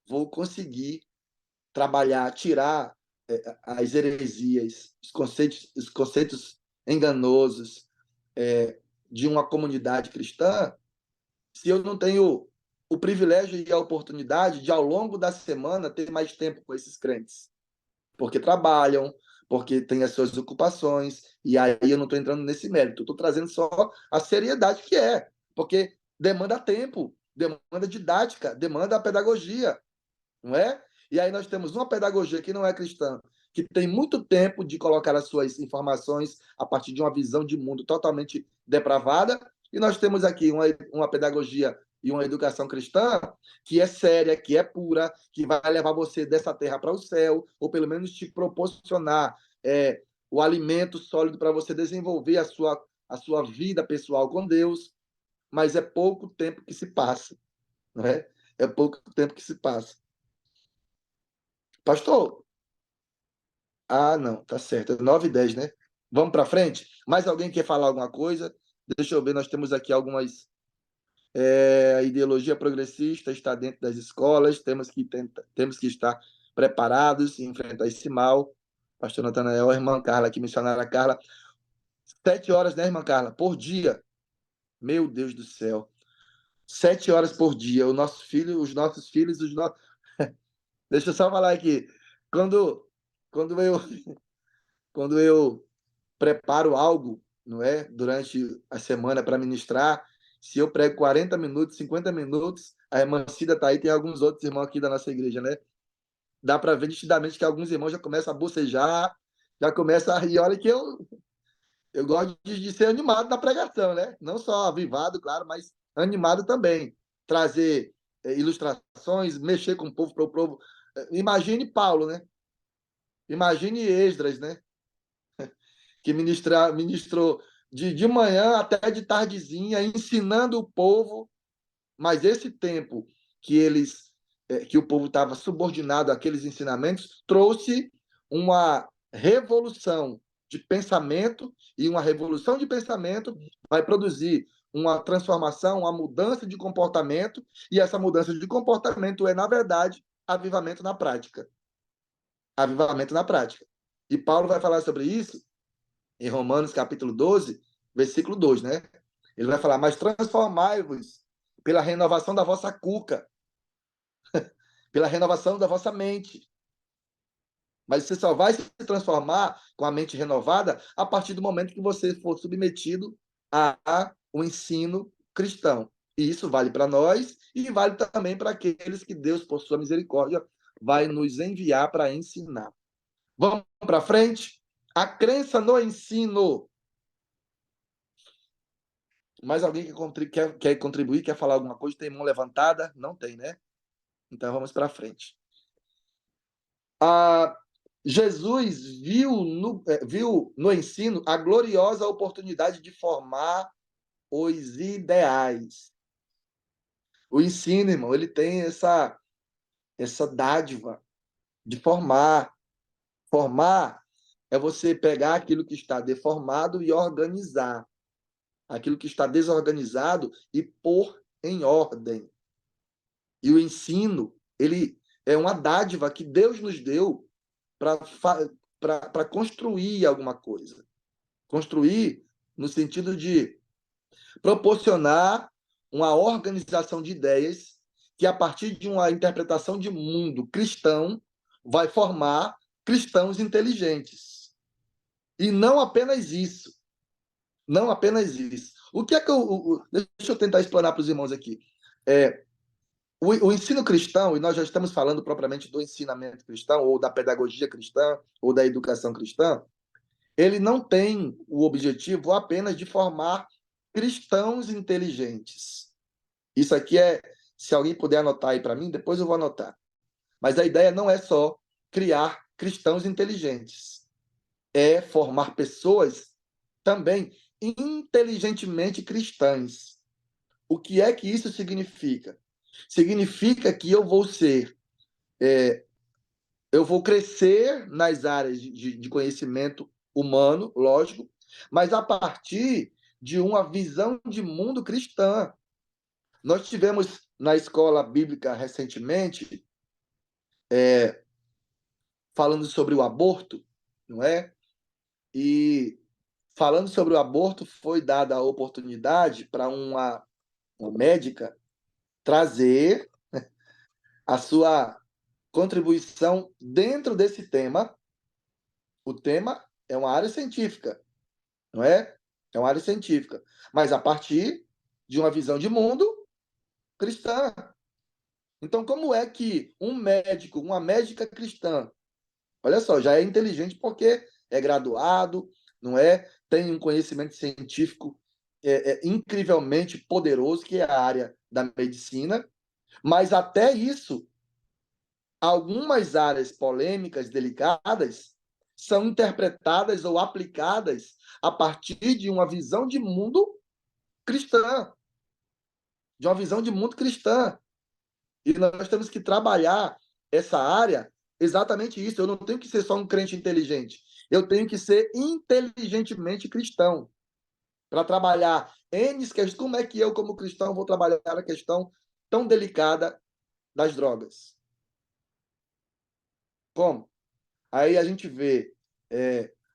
vou conseguir trabalhar, tirar as heresias, os conceitos enganosos de uma comunidade cristã, se eu não tenho o privilégio e a oportunidade de, ao longo da semana, ter mais tempo com esses crentes? Porque trabalham, porque têm as suas ocupações, e aí eu não estou entrando nesse mérito, estou trazendo só a seriedade que é, porque demanda tempo, demanda didática, demanda pedagogia, não é? E aí nós temos uma pedagogia que não é cristã, que tem muito tempo de colocar as suas informações a partir de uma visão de mundo totalmente depravada, e nós temos aqui uma pedagogia e uma educação cristã que é séria, que é pura, que vai levar você dessa terra para o céu, ou pelo menos te proporcionar o alimento sólido para você desenvolver a sua vida pessoal com Deus, mas é pouco tempo que se passa, não é? É pouco tempo que se passa. Pastor, não, tá certo, é 9h10, né? Vamos para frente? Mais alguém quer falar alguma coisa? Deixa eu ver, nós temos aqui algumas... A ideologia progressista está dentro das escolas, temos que estar preparados e enfrentar esse mal. Pastor Natanael, a irmã Carla, aqui, missionária Carla. 7 horas, né, irmã Carla? Por dia. Meu Deus do céu. 7 horas por dia. Os nossos filhos, Deixa eu só falar aqui. Quando eu preparo algo, não é, durante a semana para ministrar, se eu prego 40 minutos, 50 minutos, a irmã Cida está aí, tem alguns outros irmãos aqui da nossa igreja, né? Dá para ver nitidamente que alguns irmãos já começam a bocejar, já começam a rir. Olha que eu gosto de ser animado na pregação, né? Não só avivado, claro, mas animado também. Trazer ilustrações, mexer com o povo para o povo. Imagine Paulo, né? Imagine Esdras, né? Que ministrou de manhã até de tardezinha, ensinando o povo, mas esse tempo que o povo estava subordinado àqueles ensinamentos trouxe uma revolução de pensamento, e uma revolução de pensamento vai produzir uma transformação, uma mudança de comportamento, e essa mudança de comportamento é, na verdade, avivamento na prática. Avivamento na prática. E Paulo vai falar sobre isso em Romanos, capítulo 12, versículo 2, né? Ele vai falar, mas transformai-vos pela renovação da vossa cuca, pela renovação da vossa mente. Mas você só vai se transformar com a mente renovada a partir do momento que você for submetido a um ensino cristão. E isso vale para nós e vale também para aqueles que Deus, por sua misericórdia, vai nos enviar para ensinar. Vamos para frente? A crença no ensino. Mais alguém que quer contribuir, quer falar alguma coisa? Tem mão levantada? Não tem, né? Então vamos para frente. Jesus viu no ensino a gloriosa oportunidade de formar os ideais. O ensino, irmão, ele tem essa dádiva de formar. Formar é você pegar aquilo que está deformado e organizar. Aquilo que está desorganizado e pôr em ordem. E o ensino, ele é uma dádiva que Deus nos deu para construir alguma coisa. Construir no sentido de proporcionar uma organização de ideias que, a partir de uma interpretação de mundo cristão, vai formar cristãos inteligentes. E não apenas isso. Não apenas isso. O que é que deixa eu tentar explanar para os irmãos aqui. O ensino cristão, e nós já estamos falando propriamente do ensinamento cristão, ou da pedagogia cristã, ou da educação cristã, ele não tem o objetivo apenas de formar cristãos inteligentes. Isso aqui se alguém puder anotar aí para mim, depois eu vou anotar. Mas a ideia não é só criar cristãos inteligentes, é formar pessoas também inteligentemente cristãs. O que é que isso significa? Significa que eu vou crescer nas áreas de conhecimento humano, lógico, mas a partir de uma visão de mundo cristã. Nós tivemos na escola bíblica recentemente falando sobre o aborto, não é? E falando sobre o aborto, foi dada a oportunidade para uma médica trazer a sua contribuição dentro desse tema. O tema é uma área científica, não é? É uma área científica, mas a partir de uma visão de mundo cristã. Então, como é que um médico, uma médica cristã, olha só, já é inteligente porque é graduado, não é? Tem um conhecimento científico incrivelmente poderoso, que é a área da medicina, mas até isso, algumas áreas polêmicas, delicadas, são interpretadas ou aplicadas a partir de uma visão de mundo cristã, de uma visão de mundo cristã. E nós temos que trabalhar essa área exatamente isso. Eu não tenho que ser só um crente inteligente. Eu tenho que ser inteligentemente cristão. Para trabalhar N questões. Como é que eu, como cristão, vou trabalhar a questão tão delicada das drogas? Como? Aí a gente vê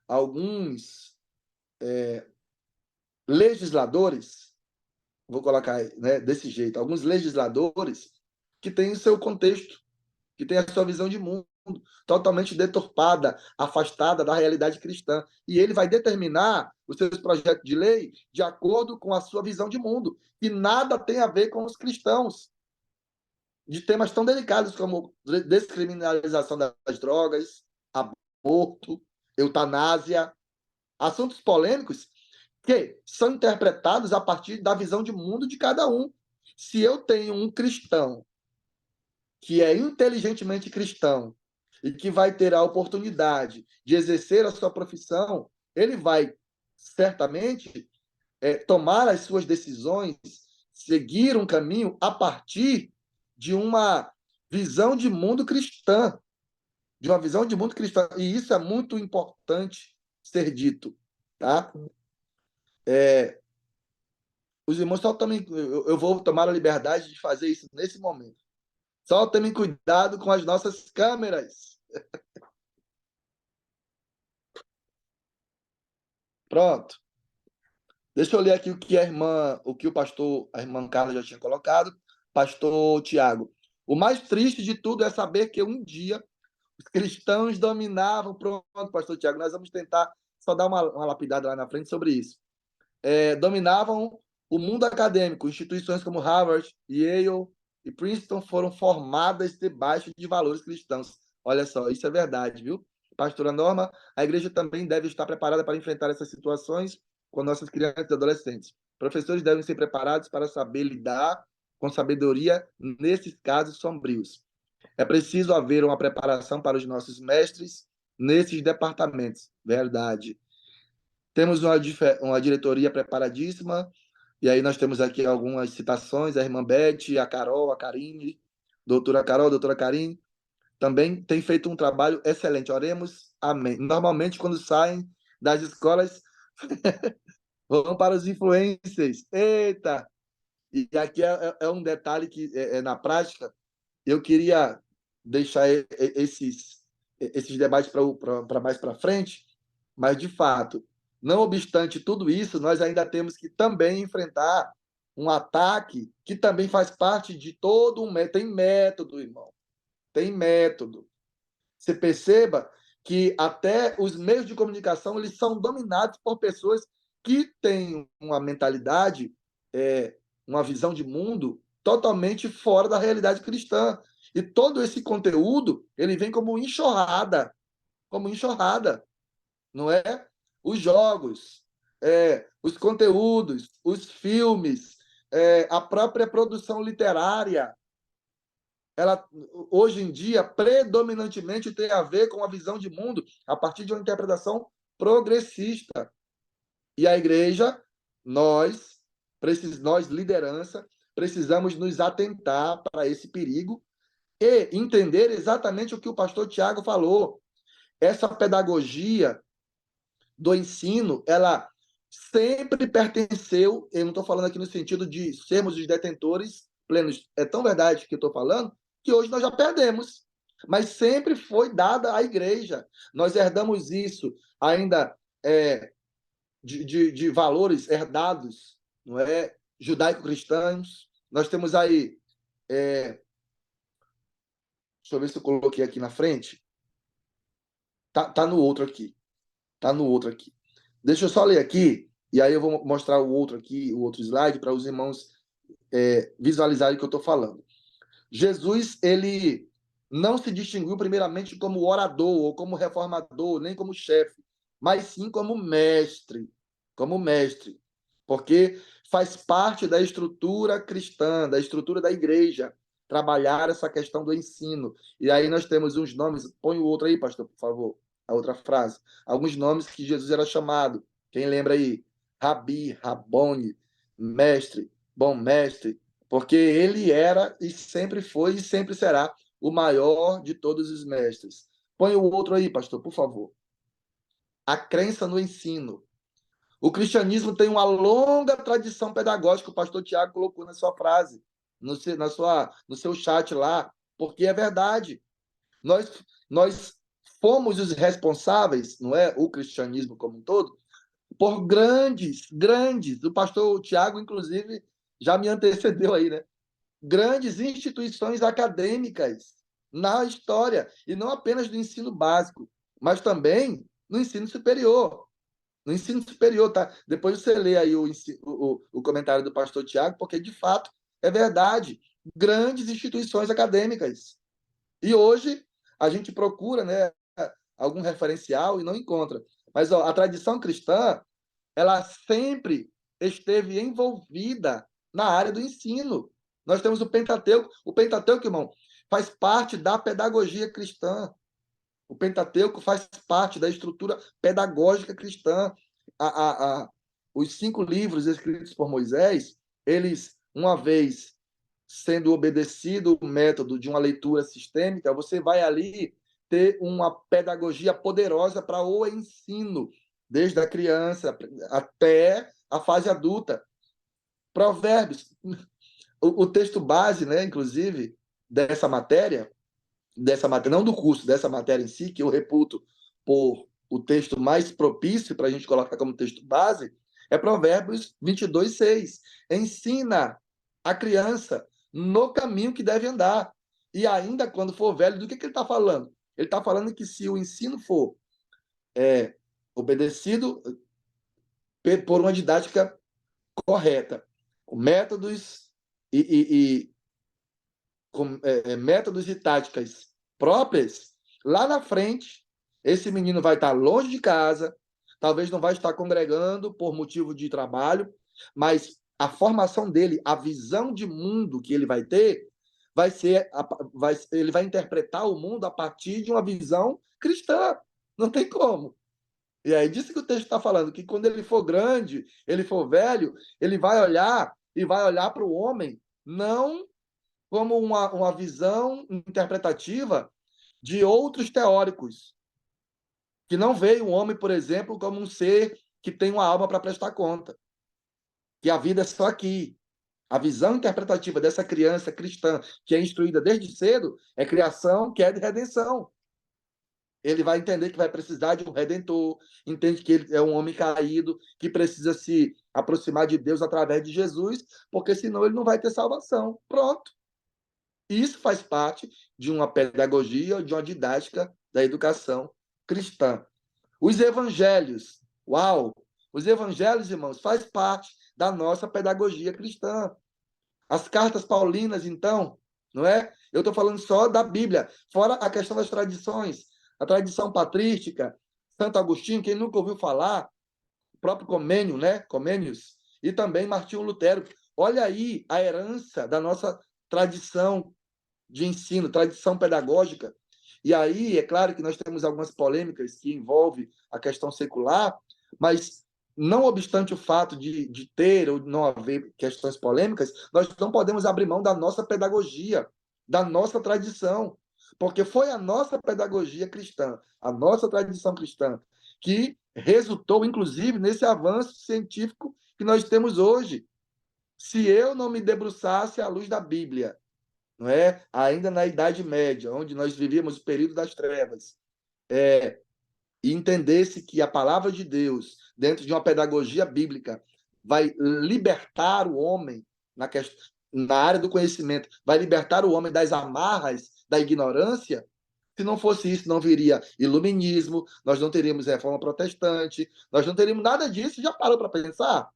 alguns legisladores, vou colocar, né, desse jeito, alguns legisladores que têm o seu contexto, que têm a sua visão de mundo totalmente deturpada, afastada da realidade cristã. E ele vai determinar os seus projetos de lei de acordo com a sua visão de mundo, que nada tem a ver com os cristãos, de temas tão delicados como descriminalização das drogas, aborto, eutanásia, assuntos polêmicos que são interpretados a partir da visão de mundo de cada um. Se eu tenho um cristão que é inteligentemente cristão e que vai ter a oportunidade de exercer a sua profissão, ele vai certamente tomar as suas decisões, seguir um caminho a partir de uma visão de mundo cristã, de uma visão de mundo cristã. E isso é muito importante ser dito, tá? Os irmãos só tomem, eu vou tomar a liberdade de fazer isso nesse momento. Só tomem cuidado com as nossas câmeras. Pronto. Deixa eu ler aqui o que a irmã Carla já tinha colocado. Pastor Tiago. O mais triste de tudo é saber que um dia os cristãos dominavam. Pronto, pastor Tiago, nós vamos tentar só dar uma lapidada lá na frente sobre isso. Dominavam o mundo acadêmico. Instituições como Harvard, Yale e Princeton foram formadas debaixo de valores cristãos. Olha só, isso é verdade, viu? Pastora Norma, a igreja também deve estar preparada para enfrentar essas situações com nossas crianças e adolescentes. Professores devem ser preparados para saber lidar com sabedoria nesses casos sombrios. É preciso haver uma preparação para os nossos mestres nesses departamentos. Verdade. Temos uma diretoria preparadíssima, e aí nós temos aqui algumas citações, a irmã Beth, a Carol, a Karine, doutora Carol, doutora Karine, também tem feito um trabalho excelente. Oremos, amém. Normalmente, quando saem das escolas, vão para os influencers. Eita! E aqui é um detalhe que, na prática, eu queria deixar esses debates para mais para frente, mas, de fato, não obstante tudo isso, nós ainda temos que também enfrentar um ataque que também faz parte de todo um método. Tem método, irmão. Tem método. Você perceba que até os meios de comunicação eles são dominados por pessoas que têm uma mentalidade, uma visão de mundo totalmente fora da realidade cristã. E todo esse conteúdo ele vem como enxurrada, não é? Os jogos, os conteúdos, os filmes, a própria produção literária, ela hoje em dia predominantemente tem a ver com a visão de mundo a partir de uma interpretação progressista. E a igreja, nós liderança, precisamos nos atentar para esse perigo e entender exatamente o que o pastor Tiago falou. Essa pedagogia do ensino, ela sempre pertenceu, eu não estou falando aqui no sentido de sermos os detentores plenos, é tão verdade que eu estou falando, que hoje nós já perdemos, mas sempre foi dada à igreja. Nós herdamos isso ainda de valores herdados, não é? Judaico-cristãos. Nós temos aí, deixa eu ver se eu coloquei aqui na frente, tá no outro aqui, tá no outro aqui. Deixa eu só ler aqui, e aí eu vou mostrar o outro aqui, o outro slide, para os irmãos visualizarem o que eu estou falando. Jesus, ele não se distinguiu primeiramente como orador, ou como reformador, nem como chefe, mas sim como mestre, porque faz parte da estrutura cristã, da estrutura da igreja, trabalhar essa questão do ensino. E aí nós temos uns nomes, põe o outro aí, pastor, por favor, a outra frase. Alguns nomes que Jesus era chamado. Quem lembra aí? Rabi, Rabone, mestre, bom mestre, porque ele era e sempre foi e sempre será o maior de todos os mestres. Põe o outro aí, pastor, por favor. A crença no ensino. O cristianismo tem uma longa tradição pedagógica, o pastor Tiago colocou na sua frase, no seu chat lá, porque é verdade. Nós fomos os responsáveis, não é? O cristianismo como um todo, por grandes. O pastor Tiago, inclusive, já me antecedeu aí, né? Grandes instituições acadêmicas na história, e não apenas do ensino básico, mas também no ensino superior. No ensino superior, tá? Depois você lê aí o comentário do pastor Tiago, porque, de fato, é verdade. Grandes instituições acadêmicas. E hoje, a gente procura, né, algum referencial e não encontra. Mas a tradição cristã, ela sempre esteve envolvida na área do ensino. Nós temos o Pentateuco. O Pentateuco, irmão, faz parte da pedagogia cristã. O Pentateuco faz parte da estrutura pedagógica cristã. Os 5 livros escritos por Moisés, eles, uma vez sendo obedecido o método de uma leitura sistêmica, você vai ali ter uma pedagogia poderosa para o ensino, desde a criança até a fase adulta. Provérbios, o texto base, né, inclusive, dessa matéria, não do curso, dessa matéria em si, que eu reputo por o texto mais propício para a gente colocar como texto base, É Provérbios 22:6. Ensina a criança no caminho que deve andar. E ainda quando for velho, do que ele está falando? Ele está falando que se o ensino for obedecido por uma didática correta, com métodos métodos e táticas próprias, lá na frente, esse menino vai estar longe de casa, talvez não vai estar congregando por motivo de trabalho, mas a formação dele, a visão de mundo que ele vai ter, ele vai interpretar o mundo a partir de uma visão cristã. Não tem como. E aí, disso que o texto está falando, que quando ele for grande, ele for velho, ele vai olhar para o homem não como uma visão interpretativa de outros teóricos, que não veio o homem, por exemplo, como um ser que tem uma alma para prestar conta, que a vida é só aqui. A visão interpretativa dessa criança cristã, que é instruída desde cedo, é criação, que é de redenção. Ele vai entender que vai precisar de um redentor, entende que ele é um homem caído, que precisa se aproximar de Deus através de Jesus, porque senão ele não vai ter salvação. Pronto. Isso faz parte de uma pedagogia, de uma didática da educação cristã. Os evangelhos, uau! Os evangelhos, irmãos, faz parte da nossa pedagogia cristã. As cartas paulinas, então, não é? Eu estou falando só da Bíblia, fora a questão das tradições, a tradição patrística, Santo Agostinho, quem nunca ouviu falar, o próprio Comênio, né? Comênios, e também Martinho Lutero. Olha aí a herança da nossa tradição de ensino, tradição pedagógica. E aí, é claro que nós temos algumas polêmicas que envolvem a questão secular, mas não obstante o fato de ter ou não haver questões polêmicas, nós não podemos abrir mão da nossa pedagogia, da nossa tradição, porque foi a nossa pedagogia cristã, a nossa tradição cristã, que resultou, inclusive, nesse avanço científico que nós temos hoje. Se eu não me debruçasse à luz da Bíblia, não é? Ainda na Idade Média, onde nós vivíamos o período das trevas, e entendesse que a palavra de Deus, dentro de uma pedagogia bíblica, vai libertar o homem na área do conhecimento, vai libertar o homem das amarras da ignorância. Se não fosse isso, não viria iluminismo, nós não teríamos reforma protestante, nós não teríamos nada disso. Já parou para pensar?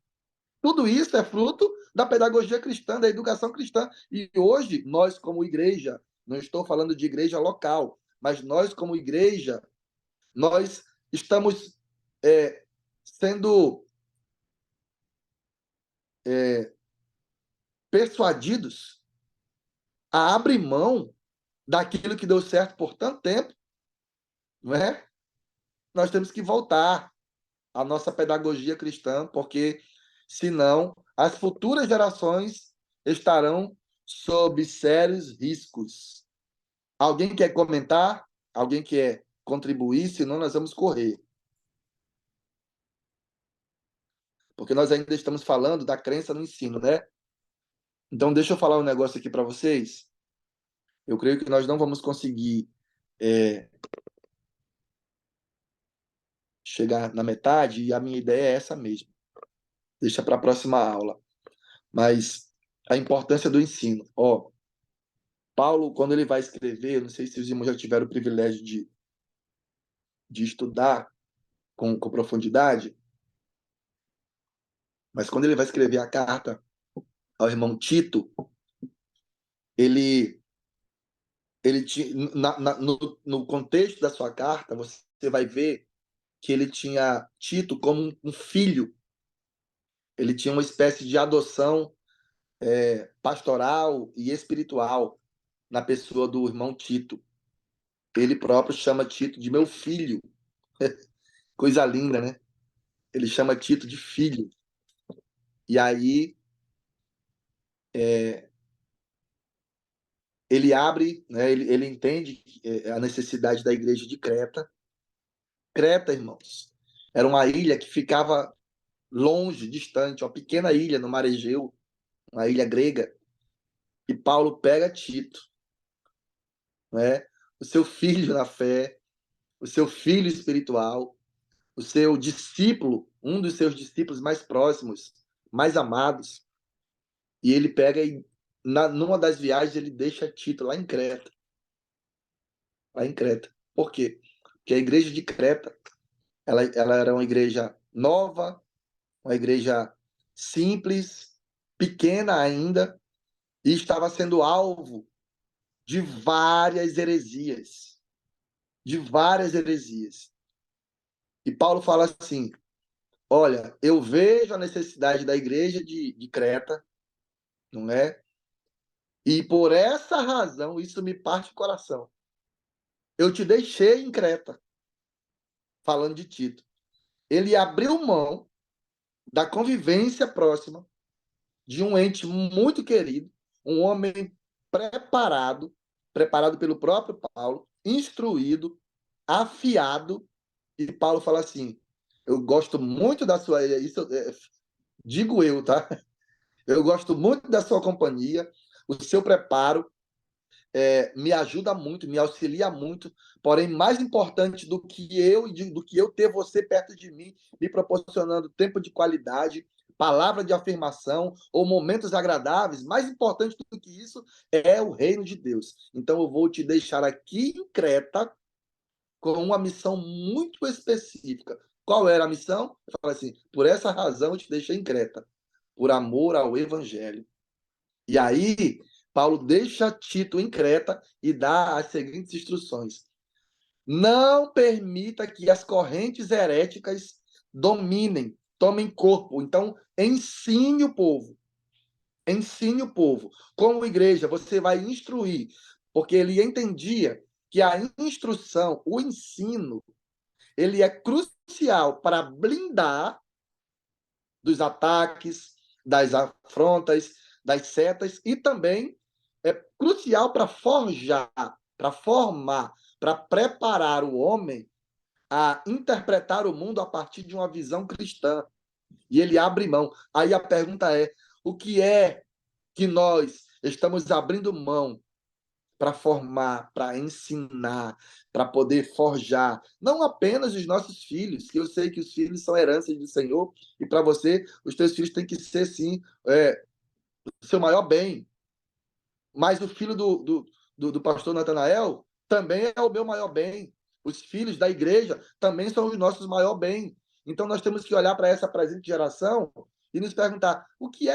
Tudo isso é fruto da pedagogia cristã, da educação cristã. E hoje, nós, como igreja, não estou falando de igreja local, mas nós, como igreja, nós estamos sendo persuadidos a abrir mão daquilo que deu certo por tanto tempo, não é? Nós temos que voltar à nossa pedagogia cristã, porque senão as futuras gerações estarão sob sérios riscos. Alguém quer comentar? Alguém quer contribuir? Senão nós vamos correr. Porque nós ainda estamos falando da crença no ensino, né? Então, deixa eu falar um negócio aqui para vocês. Eu creio que nós não vamos conseguir chegar na metade, e a minha ideia é essa mesmo. Deixa para a próxima aula. Mas a importância do ensino. Paulo, quando ele vai escrever, eu não sei se os irmãos já tiveram o privilégio de estudar com profundidade, mas quando ele vai escrever a carta ao irmão Tito, ele no contexto da sua carta, você vai ver que ele tinha Tito como um filho. Ele tinha uma espécie de adoção pastoral e espiritual na pessoa do irmão Tito. Ele próprio chama Tito de meu filho. Coisa linda, né? Ele chama Tito de filho. E aí ele abre, né? Ele entende a necessidade da igreja de Creta. Creta, irmãos, era uma ilha que ficava longe, distante, uma pequena ilha no mar Egeu, uma ilha grega. E Paulo pega Tito, né? O seu filho na fé, o seu filho espiritual, o seu discípulo um dos seus discípulos mais próximos, mais amados, e ele pega e, numa das viagens, ele deixa Tito lá em Creta. Lá em Creta. Por quê? Porque a igreja de Creta, ela era uma igreja nova, uma igreja simples, pequena ainda, e estava sendo alvo de várias heresias. De várias heresias. E Paulo fala assim: olha, eu vejo a necessidade da igreja de Creta, não é? E por essa razão, isso me parte o coração. Eu te deixei em Creta, falando de Tito. Ele abriu mão da convivência próxima de um ente muito querido, um homem preparado, preparado pelo próprio Paulo, instruído, afiado, e Paulo fala assim: eu gosto muito da sua... Isso digo eu, tá? Eu gosto muito da sua companhia, o seu preparo me ajuda muito, me auxilia muito, porém, mais importante do que eu ter você perto de mim, me proporcionando tempo de qualidade, palavra de afirmação ou momentos agradáveis, mais importante do que isso é o reino de Deus. Então, eu vou te deixar aqui em Creta com uma missão muito específica. Qual era a missão? Eu falo assim: por essa razão eu te deixei em Creta, por amor ao evangelho. E aí, Paulo deixa Tito em Creta e dá as seguintes instruções: não permita que as correntes heréticas dominem, tomem corpo. Então, ensine o povo. Ensine o povo. Como igreja, você vai instruir, porque ele entendia que a instrução, o ensino, ele é crucial para blindar dos ataques, das afrontas, das setas, e também é crucial para forjar, para formar, para preparar o homem a interpretar o mundo a partir de uma visão cristã. E ele abre mão. Aí a pergunta é: o que é que nós estamos abrindo mão para formar, para ensinar, para poder forjar, não apenas os nossos filhos, que eu sei que os filhos são heranças do Senhor, e para você, os teus filhos têm que ser, sim, o seu maior bem. Mas o filho do pastor Natanael também é o meu maior bem. Os filhos da igreja também são os nossos maior bem. Então nós temos que olhar para essa presente geração e nos perguntar: o que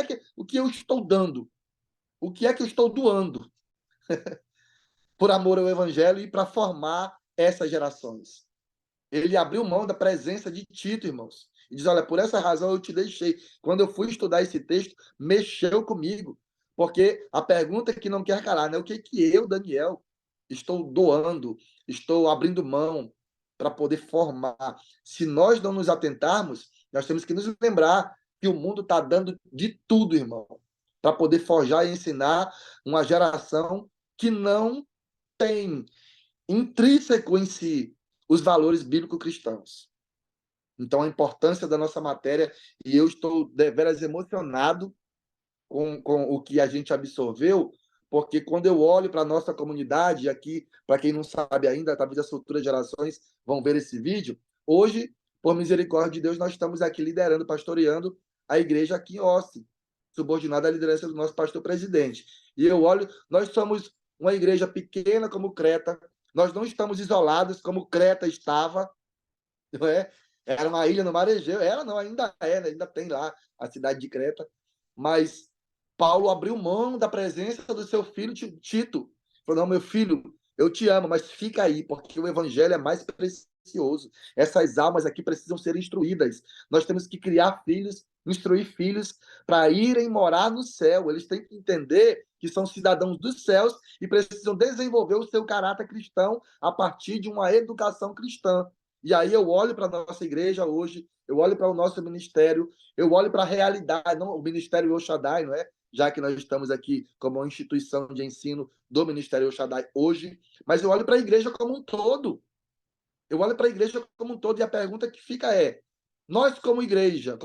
eu estou dando? O que é que eu estou doando por amor ao evangelho e para formar essas gerações? Ele abriu mão da presença de Tito, irmãos, e diz: olha, por essa razão eu te deixei. Quando eu fui estudar esse texto, mexeu comigo, porque a pergunta que não quer calar, né? O que eu, Daniel, estou doando, estou abrindo mão para poder formar? Se nós não nos atentarmos, nós temos que nos lembrar que o mundo está dando de tudo, irmão, para poder forjar e ensinar uma geração que não tem intrínseco em si os valores bíblico-cristãos. Então, a importância da nossa matéria, e eu estou deveras emocionado com o que a gente absorveu, porque quando eu olho para a nossa comunidade, aqui, para quem não sabe ainda, talvez as futuras gerações vão ver esse vídeo, hoje, por misericórdia de Deus, nós estamos aqui liderando, pastoreando a igreja aqui em Ossi, subordinada à liderança do nosso pastor presidente. E eu olho, nós somos uma igreja pequena como Creta, nós não estamos isolados como Creta estava, não é? Era uma ilha no mar Egeu, ela não, ainda é, né? Ainda tem lá a cidade de Creta, mas Paulo abriu mão da presença do seu filho Tito. Falou: não, meu filho, eu te amo, mas fica aí, porque o evangelho é mais precioso. Essas almas aqui precisam ser instruídas. Nós temos que criar filhos, instruir filhos para irem morar no céu. Eles têm que entender que são cidadãos dos céus e precisam desenvolver o seu caráter cristão a partir de uma educação cristã. E aí eu olho para a nossa igreja hoje, eu olho para o nosso ministério, eu olho para a realidade, não o Ministério El Shaddai, não é? Já que nós estamos aqui como uma instituição de ensino do Ministério El Shaddai hoje, mas eu olho para a igreja como um todo. Eu olho para a igreja como um todo e a pergunta que fica é: nós como igreja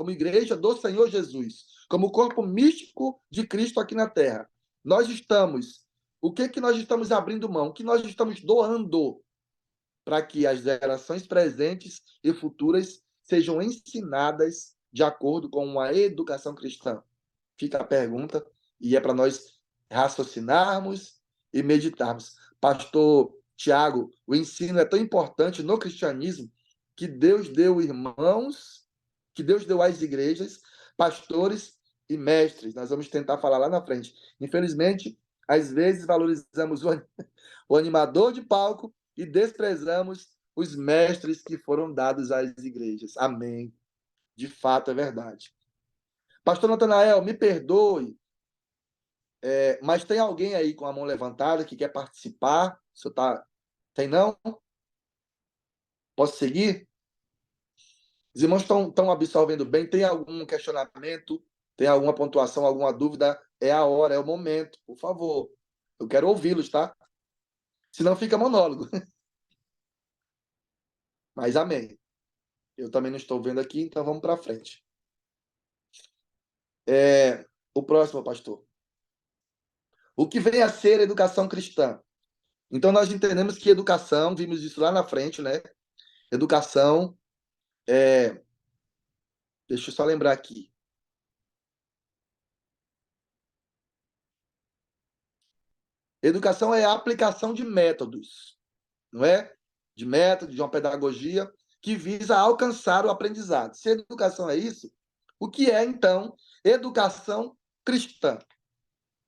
do Senhor Jesus, como corpo místico de Cristo aqui na Terra, o que nós estamos abrindo mão? O que nós estamos doando para que as gerações presentes e futuras sejam ensinadas de acordo com uma educação cristã? Fica a pergunta, e é para nós raciocinarmos e meditarmos. Pastor Tiago, o ensino é tão importante no cristianismo que Deus deu irmãos, que Deus deu às igrejas, pastores e mestres. Nós vamos tentar falar lá na frente. Infelizmente, às vezes valorizamos o animador de palco e desprezamos os mestres que foram dados às igrejas. Amém. De fato, é verdade. Pastor Natanael, me perdoe, mas tem alguém aí com a mão levantada que quer participar? O senhor tá... Tem não? Posso seguir? Os irmãos estão absorvendo bem? Tem algum questionamento? Tem alguma pontuação, alguma dúvida? É a hora, é o momento. Por favor. Eu quero ouvi-los, tá? Senão fica monólogo. Mas amém. Eu também não estou vendo aqui, então vamos para frente. O próximo, pastor. O que vem a ser educação cristã? Então, nós entendemos que educação, vimos isso lá na frente, né? Educação Deixa eu só lembrar aqui. Educação é a aplicação de métodos, não é? De métodos, de uma pedagogia que visa alcançar o aprendizado. Se educação é isso, o que é, então, educação cristã? O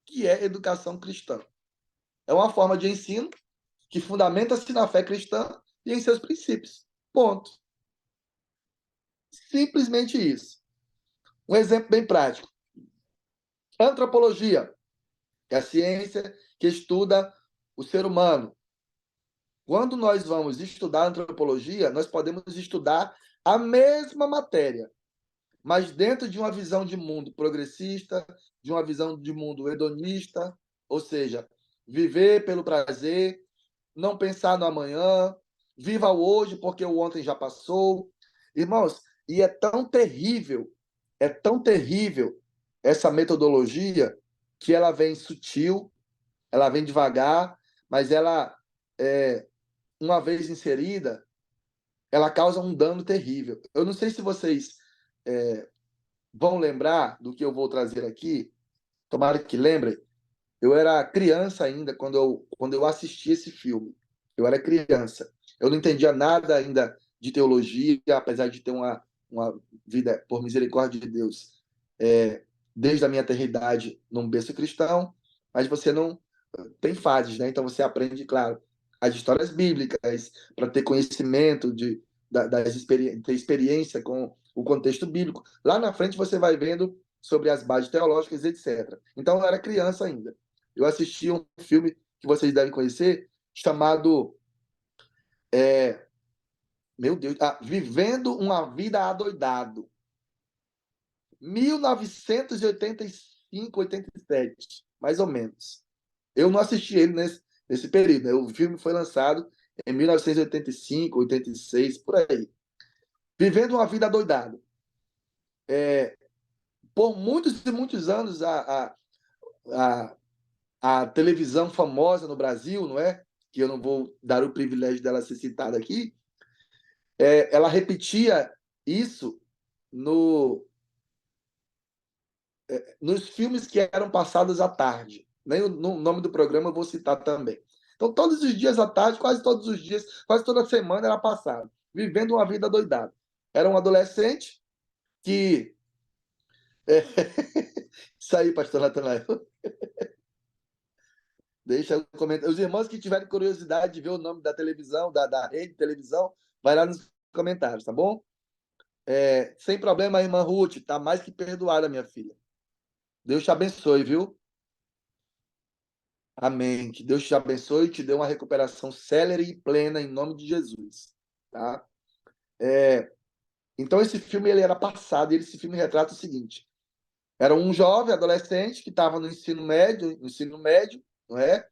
que é educação cristã? É uma forma de ensino que fundamenta-se na fé cristã e em seus princípios. Ponto. Simplesmente isso. Um exemplo bem prático. Antropologia, que é a ciência que estuda o ser humano. Quando nós vamos estudar antropologia, nós podemos estudar a mesma matéria, mas dentro de uma visão de mundo progressista, de uma visão de mundo hedonista, ou seja, viver pelo prazer, não pensar no amanhã, viva o hoje porque o ontem já passou. Irmãos, e é tão terrível essa metodologia que ela vem sutil, ela vem devagar, mas ela, uma vez inserida, ela causa um dano terrível. Eu não sei se vocês vão lembrar do que eu vou trazer aqui, tomara que lembrem. Eu era criança ainda quando eu assisti esse filme. Eu era criança. Eu não entendia nada ainda de teologia, apesar de ter uma vida, por misericórdia de Deus, desde a minha tenridade num berço cristão, mas você não tem fases, né? Então você aprende, claro, as histórias bíblicas para ter conhecimento ter experiência com o contexto bíblico. Lá na frente você vai vendo sobre as bases teológicas, etc. Então eu era criança ainda. Eu assisti um filme que vocês devem conhecer, chamado meu Deus, Vivendo uma Vida Adoidado. 1985, 87, mais ou menos. Eu não assisti ele nesse período, né? O filme foi lançado em 1985, 86, por aí. Vivendo uma Vida Adoidada. Por muitos e muitos anos, a televisão famosa no Brasil, não é? Que eu não vou dar o privilégio dela ser citada aqui, ela repetia isso nos filmes que eram passados à tarde. Nem o nome do programa eu vou citar também. Então, todos os dias à tarde, quase todos os dias, quase toda semana era passado. Vivendo uma vida doidada. Era um adolescente que... Isso aí, pastor Natanael. Deixa eu comentar. Os irmãos que tiverem curiosidade de ver o nome da televisão, da rede de televisão, vai lá nos comentários, tá bom? Sem problema, irmã Ruth, tá mais que perdoada, minha filha. Deus te abençoe, viu? Amém. Que Deus te abençoe e te dê uma recuperação célere e plena em nome de Jesus, tá? Então, esse filme ele era passado e esse filme retrata o seguinte. Era um jovem adolescente que estava no ensino médio, não é?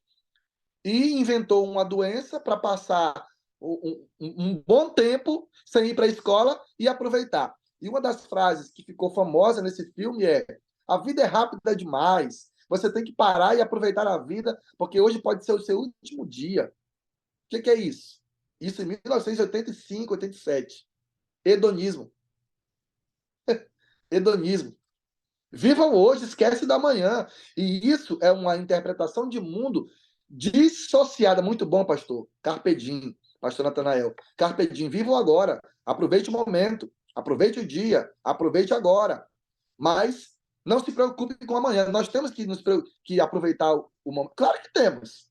E inventou uma doença para passar um bom tempo sem ir para a escola e aproveitar. E uma das frases que ficou famosa nesse filme é: a vida é rápida demais, você tem que parar e aproveitar a vida, porque hoje pode ser o seu último dia. O que é isso? Isso em 1985, 87. Hedonismo. hedonismo. Viva o hoje, esquece da manhã. E isso é uma interpretação de mundo dissociada. Muito bom, pastor. Carpe diem, pastor Natanael. Carpe diem, viva o agora. Aproveite o momento, aproveite o dia, aproveite agora. Mas não se preocupe com amanhã. Nós temos que aproveitar o momento. Claro que temos.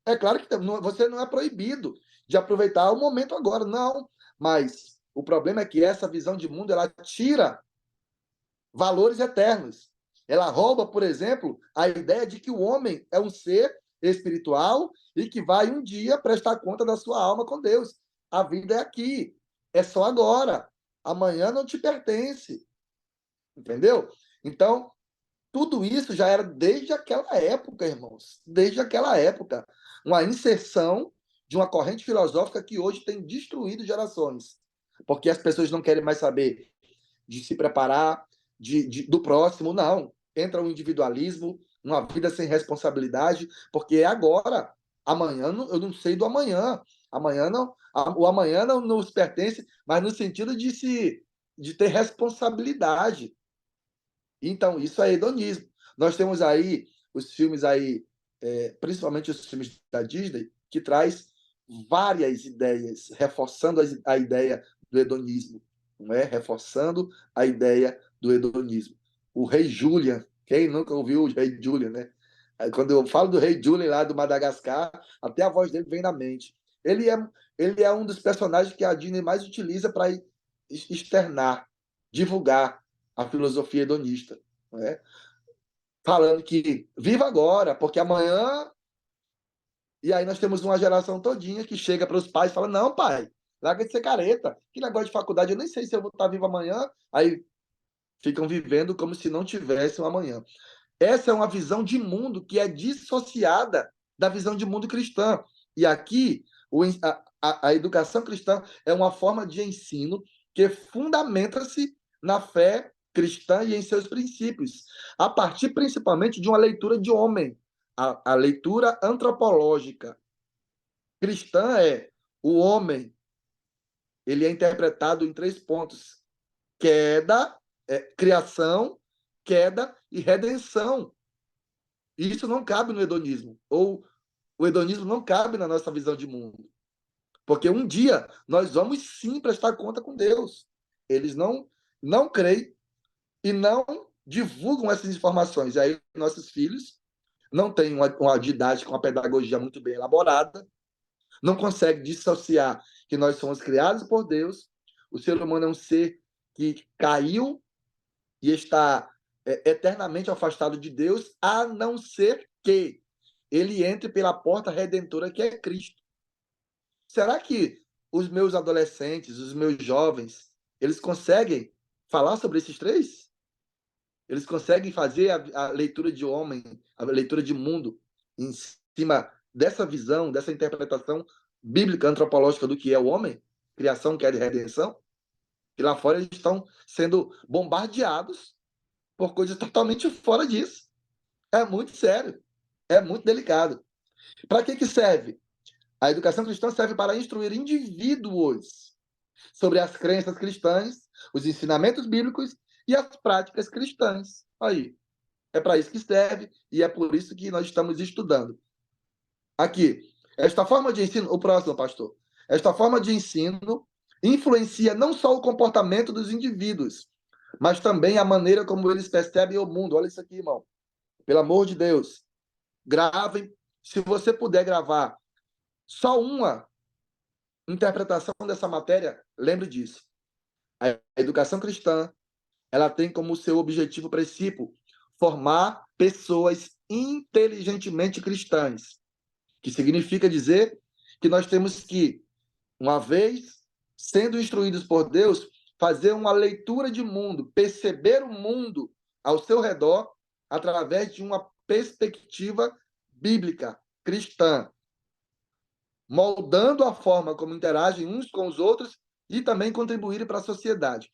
É claro que temos. Você não é proibido de aproveitar o momento agora, não. Mas o problema é que essa visão de mundo, ela tira valores eternos. Ela rouba, por exemplo, a ideia de que o homem é um ser espiritual e que vai um dia prestar conta da sua alma com Deus. A vida é aqui, é só agora. Amanhã não te pertence. Entendeu? Então, tudo isso já era desde aquela época, irmãos. Desde aquela época. Uma inserção de uma corrente filosófica que hoje tem destruído gerações. Porque as pessoas não querem mais saber de se preparar, do próximo, não. Entra o individualismo, uma vida sem responsabilidade, porque é agora. Amanhã, eu não sei do amanhã. Amanhã não, o amanhã não nos pertence, mas no sentido de ter responsabilidade. Então, isso é hedonismo. Nós temos aí os filmes aí, principalmente os filmes da Disney, que traz várias ideias, reforçando a ideia do hedonismo, não é? Reforçando a ideia do hedonismo. O Rei Julian, quem nunca ouviu o Rei Julian, né? Quando eu falo do Rei Julian lá do Madagascar, até a voz dele vem na mente. Ele é um dos personagens que a Disney mais utiliza para externar, divulgar a filosofia hedonista, não é? Falando que viva agora, porque amanhã. E aí nós temos uma geração todinha que chega para os pais e fala: não, pai, larga de ser careta. Que negócio de faculdade, eu nem sei se eu vou estar vivo amanhã. Aí ficam vivendo como se não tivesse um amanhã. Essa é uma visão de mundo que é dissociada da visão de mundo cristã. E aqui, a educação cristã é uma forma de ensino que fundamenta-se na fé cristã e em seus princípios, a partir principalmente de uma leitura de homem, a leitura antropológica. Cristã é o homem, ele é interpretado em 3 pontos: queda, criação, queda e redenção. E isso não cabe no hedonismo, ou o hedonismo não cabe na nossa visão de mundo. Porque um dia nós vamos sim prestar conta com Deus. Eles não creem e não divulgam essas informações. E aí nossos filhos não têm uma didática, uma pedagogia muito bem elaborada, não conseguem dissociar que nós somos criados por Deus, o ser humano é um ser que caiu e está eternamente afastado de Deus, a não ser que ele entre pela porta redentora que é Cristo. Será que os meus adolescentes, os meus jovens, eles conseguem falar sobre esses 3? Eles conseguem fazer a leitura de homem, a leitura de mundo, em cima dessa visão, dessa interpretação bíblica, antropológica do que é o homem? Criação, queda e redenção? E lá fora eles estão sendo bombardeados por coisas totalmente fora disso. É muito sério, é muito delicado. Para que serve? A educação cristã serve para instruir indivíduos sobre as crenças cristãs, os ensinamentos bíblicos e as práticas cristãs. Aí, é para isso que serve e é por isso que nós estamos estudando. Aqui, esta forma de ensino, o próximo, pastor. Esta forma de ensino influencia não só o comportamento dos indivíduos, mas também a maneira como eles percebem o mundo. Olha isso aqui, irmão. Pelo amor de Deus. Gravem. Se você puder gravar só uma interpretação dessa matéria, lembre disso. A educação cristã, ela tem como seu objetivo principal formar pessoas inteligentemente cristãs, que significa dizer que nós temos que, uma vez sendo instruídos por Deus, fazer uma leitura de mundo, perceber o mundo ao seu redor através de uma perspectiva bíblica, cristã, moldando a forma como interagem uns com os outros e também contribuírem para a sociedade.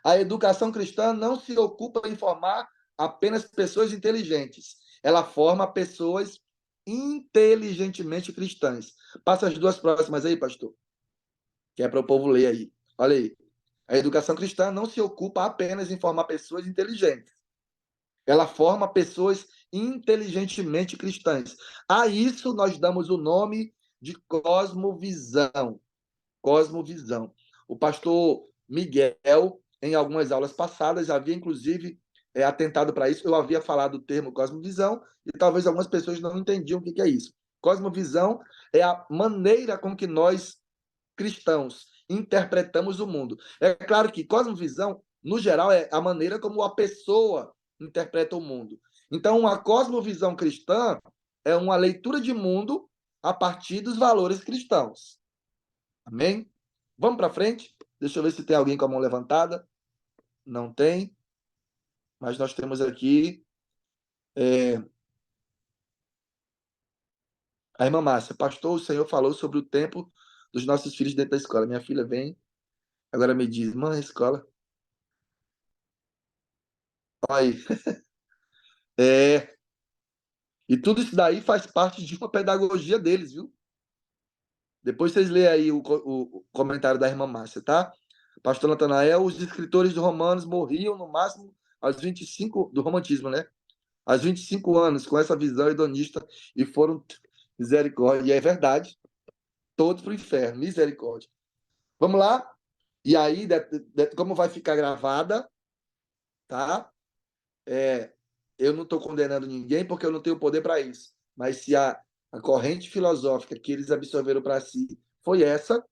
A educação cristã não se ocupa em formar apenas pessoas inteligentes. Ela forma pessoas inteligentemente cristãs. Passa as 2 próximas aí, pastor. Que é para o povo ler aí. Olha aí. A educação cristã não se ocupa apenas em formar pessoas inteligentes. Ela forma pessoas inteligentemente cristãs. A isso nós damos o nome de cosmovisão. Cosmovisão. O pastor Miguel, em algumas aulas passadas, havia inclusive atentado para isso. Eu havia falado o termo cosmovisão e talvez algumas pessoas não entendiam o que é isso. Cosmovisão é a maneira com que nós, cristãos, interpretamos o mundo. É claro que cosmovisão, no geral, é a maneira como a pessoa interpreta o mundo. Então, uma cosmovisão cristã é uma leitura de mundo a partir dos valores cristãos. Amém? Vamos para frente? Deixa eu ver se tem alguém com a mão levantada. Não tem. Mas nós temos aqui a irmã Márcia. Pastor, o Senhor falou sobre o tempo dos nossos filhos dentro da escola. Minha filha vem, agora me diz, mãe, escola. Olha aí. E tudo isso daí faz parte de uma pedagogia deles, viu? Depois vocês leem aí o comentário da irmã Márcia, tá? Pastor Natanael, os escritores de Romanos morriam no máximo aos 25, do romantismo, né? Aos 25 anos, com essa visão hedonista, e foram, misericórdia, e é verdade, todos para o inferno, misericórdia. Vamos lá? E aí, como vai ficar gravada, tá? Eu não estou condenando ninguém, porque eu não tenho poder para isso. Mas se a corrente filosófica que eles absorveram para si foi essa,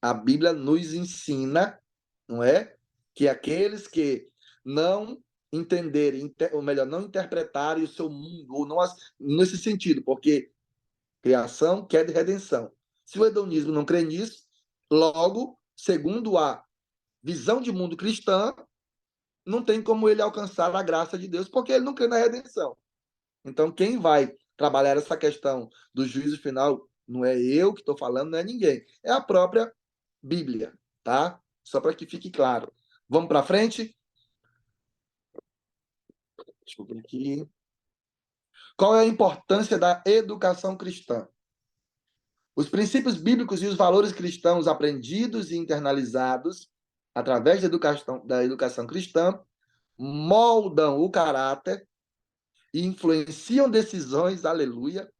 a Bíblia nos ensina, não é? Que aqueles que não entenderem, ou melhor, não interpretarem o seu mundo, ou não, nesse sentido, porque criação quer de redenção. Se o hedonismo não crê nisso, logo, segundo a visão de mundo cristã, não tem como ele alcançar a graça de Deus, porque ele não crê na redenção. Então, quem vai trabalhar essa questão do juízo final não é eu que estou falando, não é ninguém. É a própria Bíblia, tá? Só para que fique claro. Vamos para frente? Deixa eu ver aqui. Qual é a importância da educação cristã? Os princípios bíblicos e os valores cristãos aprendidos e internalizados através da educação cristã moldam o caráter e influenciam decisões, aleluia,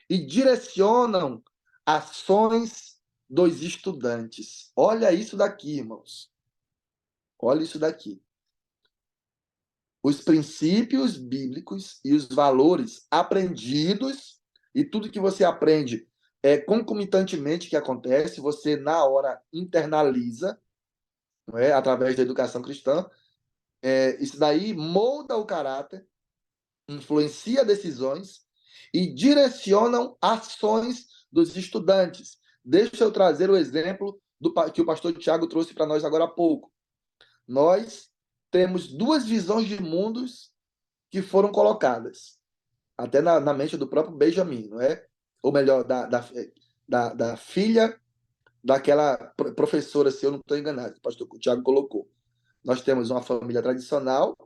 e direcionam ações dos estudantes. Olha isso daqui, irmãos. Olha isso daqui. Os princípios bíblicos e os valores aprendidos, e tudo que você aprende concomitantemente que acontece, você na hora internaliza, não é? Através da educação cristã. Isso daí molda o caráter, influencia decisões e direcionam ações dos estudantes. Deixa eu trazer o exemplo que o pastor Tiago trouxe para nós agora há pouco. Nós temos duas visões de mundos que foram colocadas, até na mente do próprio Benjamin, não é? Ou melhor, da filha daquela professora, se eu não estou enganado, que o pastor Tiago colocou. Nós temos uma família tradicional,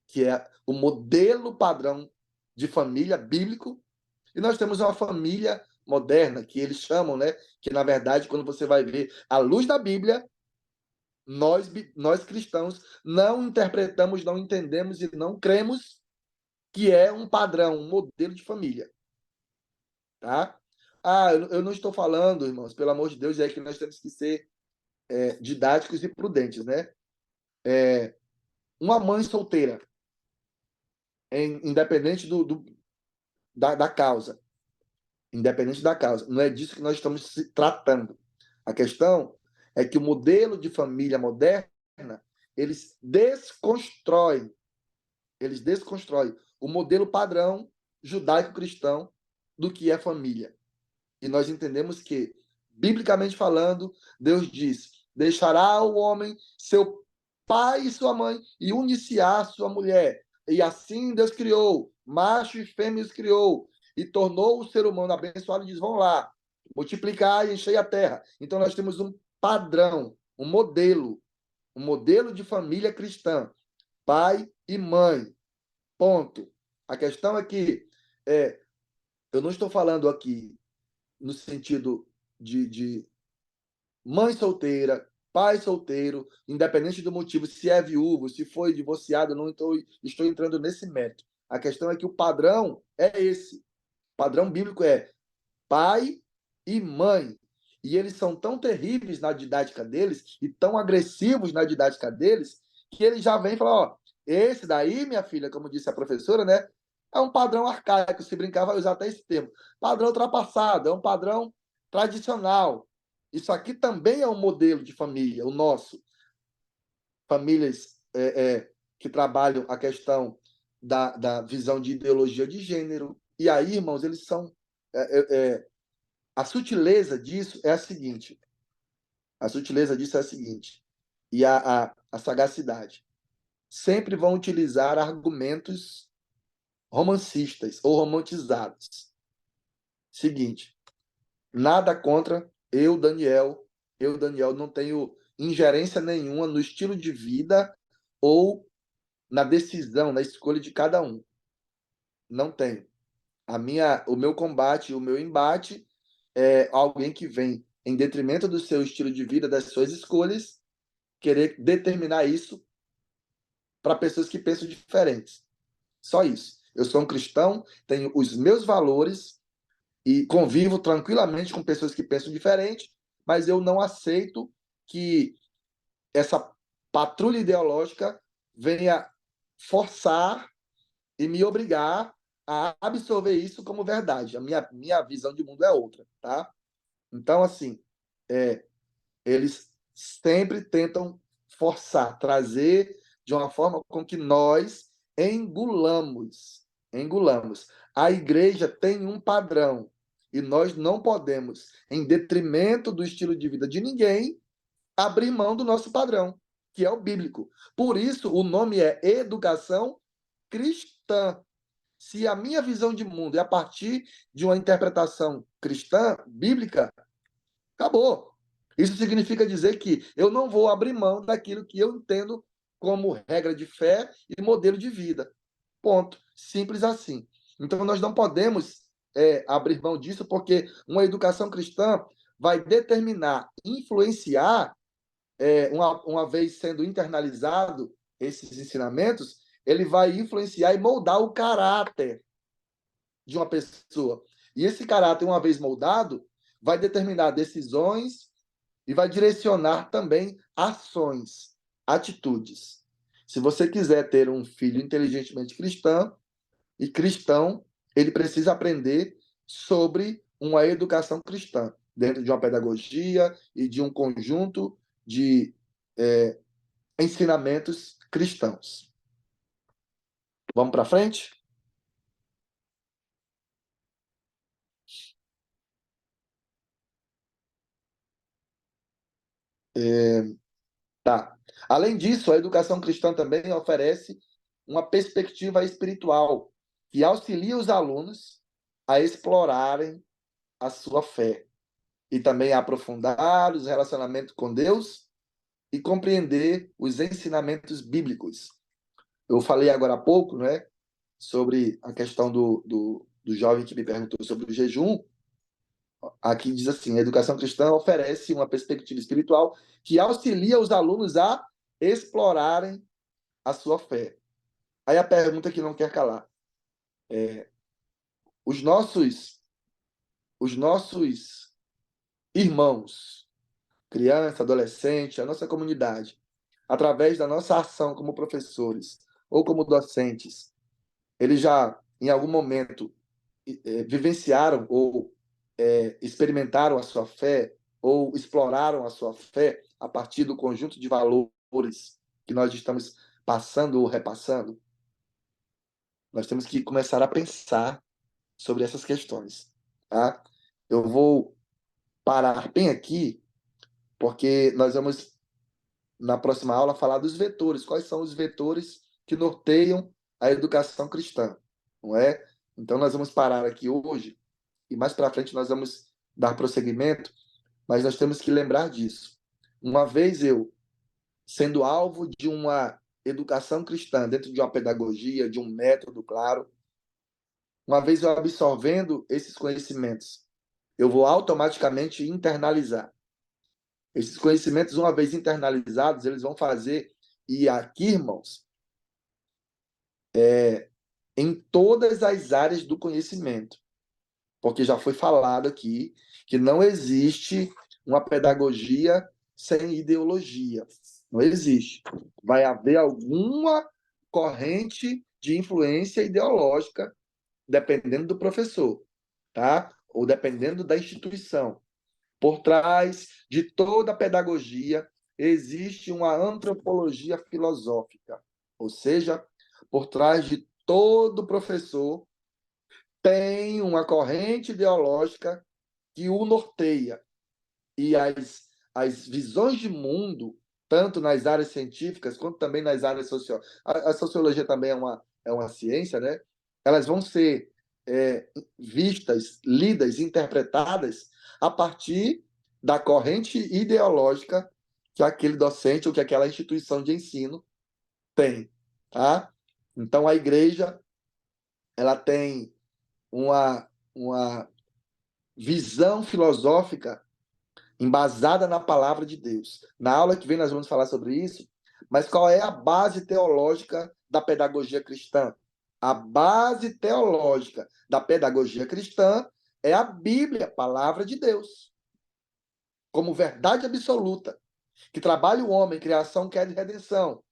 que é o modelo padrão de família bíblico, e nós temos uma família moderna, que eles chamam, né? Que, na verdade, quando você vai ver à luz da Bíblia, nós cristãos não interpretamos, não entendemos e não cremos que é um padrão, um modelo de família. Tá? Eu não estou falando, irmãos, pelo amor de Deus, é que nós temos que ser didáticos e prudentes, né? Uma mãe solteira, independente da causa, independente da causa, não é disso que nós estamos tratando. A questão é que o modelo de família moderna, eles desconstroem o modelo padrão judaico-cristão do que é família. E nós entendemos que, biblicamente falando, Deus diz: deixará o homem seu pai e sua mãe e uniciar sua mulher. E assim Deus criou, macho e fêmea os criou, e tornou o ser humano abençoado e diz: vão lá, multiplicar e encher a terra. Então nós temos um padrão, um modelo de família cristã, pai e mãe. Ponto. A questão é que eu não estou falando aqui no sentido de mãe solteira, pai solteiro, independente do motivo, se é viúvo, se foi divorciado, não estou entrando nesse mérito. A questão é que o padrão é esse. O padrão bíblico é pai e mãe. E eles são tão terríveis na didática deles e tão agressivos na didática deles que eles já vêm e falam, ó, esse daí, minha filha, como disse a professora, né, é um padrão arcaico, se brincar vai usar até esse termo. Padrão ultrapassado, é um padrão tradicional. Isso aqui também é um modelo de família, o nosso. Famílias que trabalham a questão da visão de ideologia de gênero. E aí, irmãos, eles são... a sutileza disso é a seguinte. A sutileza disso é a seguinte. E a sagacidade. Sempre vão utilizar argumentos romancistas ou romantizados. Seguinte. Nada contra eu, Daniel, não tenho ingerência nenhuma no estilo de vida ou na decisão, na escolha de cada um. Não tenho. O meu combate, o meu embate é alguém que vem em detrimento do seu estilo de vida, das suas escolhas, querer determinar isso para pessoas que pensam diferentes. Só isso. Eu sou um cristão, tenho os meus valores e convivo tranquilamente com pessoas que pensam diferente, mas eu não aceito que essa patrulha ideológica venha forçar e me obrigar a absorver isso como verdade. A minha visão de mundo é outra, tá? Então, assim, eles sempre tentam forçar, trazer de uma forma com que nós engulamos. A igreja tem um padrão e nós não podemos, em detrimento do estilo de vida de ninguém, abrir mão do nosso padrão, que é o bíblico. Por isso, o nome é educação cristã. Se a minha visão de mundo é a partir de uma interpretação cristã, bíblica, acabou. Isso significa dizer que eu não vou abrir mão daquilo que eu entendo como regra de fé e modelo de vida. Ponto. Simples assim. Então, nós não podemos abrir mão disso, porque uma educação cristã vai determinar, influenciar, uma vez sendo internalizado esses ensinamentos, ele vai influenciar e moldar o caráter de uma pessoa. E esse caráter, uma vez moldado, vai determinar decisões e vai direcionar também ações, atitudes. Se você quiser ter um filho inteligentemente cristão, ele precisa aprender sobre uma educação cristã, dentro de uma pedagogia e de um conjunto de ensinamentos cristãos. Vamos para frente? Tá. Além disso, a educação cristã também oferece uma perspectiva espiritual que auxilia os alunos a explorarem a sua fé e também a aprofundar os relacionamentos com Deus e compreender os ensinamentos bíblicos. Eu falei agora há pouco, né, sobre a questão do jovem que me perguntou sobre o jejum. Aqui diz assim: a educação cristã oferece uma perspectiva espiritual que auxilia os alunos a explorarem a sua fé. Aí a pergunta que não quer calar: os nossos irmãos, criança, adolescente, a nossa comunidade, através da nossa ação como professores ou como docentes, eles já em algum momento vivenciaram ou experimentaram a sua fé ou exploraram a sua fé a partir do conjunto de valores que nós estamos passando ou repassando? Nós temos que começar a pensar sobre essas questões, tá? Eu vou parar bem aqui, porque nós vamos, na próxima aula, falar dos vetores. Quais são os vetores que norteiam a educação cristã, não é? Então, nós vamos parar aqui hoje e mais para frente nós vamos dar prosseguimento, mas nós temos que lembrar disso. Uma vez eu, sendo alvo de uma educação cristã, dentro de uma pedagogia, de um método claro, uma vez eu absorvendo esses conhecimentos, eu vou automaticamente internalizar. Esses conhecimentos, uma vez internalizados, eles vão fazer, e aqui, irmãos, em todas as áreas do conhecimento, porque já foi falado aqui que não existe uma pedagogia sem ideologia. Não existe. Vai haver alguma corrente de influência ideológica, dependendo do professor, tá? Ou dependendo da instituição. Por trás de toda a pedagogia existe uma antropologia filosófica, ou seja, por trás de todo professor tem uma corrente ideológica que o norteia. E as visões de mundo, tanto nas áreas científicas quanto também nas áreas sociais, a sociologia também é uma ciência, né? Elas vão ser vistas, lidas, interpretadas a partir da corrente ideológica que aquele docente ou que aquela instituição de ensino tem, tá? Então a igreja ela tem uma visão filosófica embasada na palavra de Deus. Na aula que vem nós vamos falar sobre isso, mas qual é a base teológica da pedagogia cristã? A base teológica da pedagogia cristã é a Bíblia, a palavra de Deus, como verdade absoluta, que trabalha o homem, criação, queda e redenção,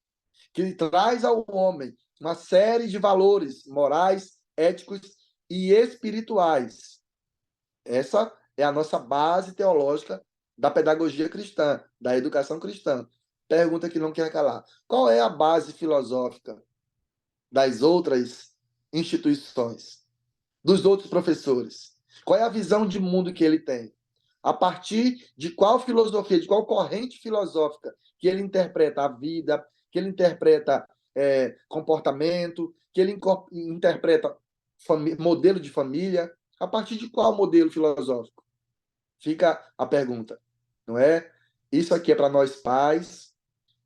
que traz ao homem uma série de valores morais, éticos e espirituais. Essa é a nossa base teológica da pedagogia cristã, da educação cristã. Pergunta que não quer calar. Qual é a base filosófica das outras instituições, dos outros professores? Qual é a visão de mundo que ele tem? A partir de qual filosofia, de qual corrente filosófica que ele interpreta a vida, que ele interpreta comportamento, que ele interpreta modelo de família? A partir de qual modelo filosófico? Fica a pergunta, não é? Isso aqui é para nós pais,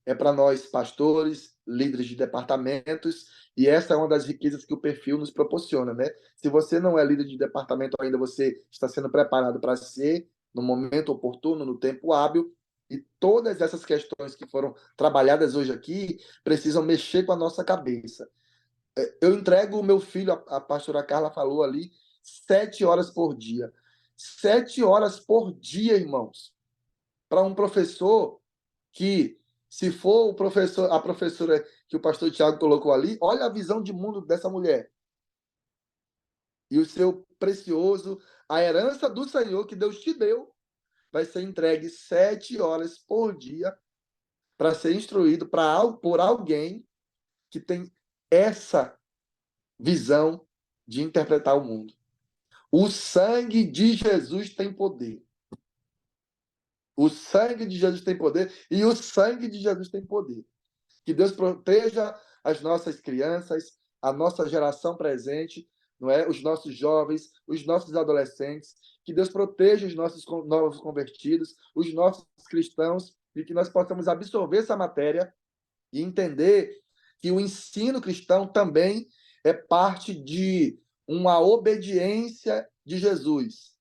é para nós pastores, líderes de departamentos, e essa é uma das riquezas que o perfil nos proporciona, né? Se você não é líder de departamento ainda, você está sendo preparado para ser no momento oportuno, no tempo hábil, e todas essas questões que foram trabalhadas hoje aqui precisam mexer com a nossa cabeça. Eu entrego o meu filho, a pastora Carla falou ali, 7 horas por dia. 7 horas por dia, irmãos, para um professor que, se for o professor, a professora que o pastor Tiago colocou ali, olha a visão de mundo dessa mulher. E o seu precioso, a herança do Senhor que Deus te deu, vai ser entregue 7 horas por dia para ser instruído por alguém que tem essa visão de interpretar o mundo. O sangue de Jesus tem poder. O sangue de Jesus tem poder e o sangue de Jesus tem poder. Que Deus proteja as nossas crianças, a nossa geração presente, não é? Os nossos jovens, os nossos adolescentes. Que Deus proteja os nossos novos convertidos, os nossos cristãos, e que nós possamos absorver essa matéria e entender que o ensino cristão também é parte de uma obediência de Jesus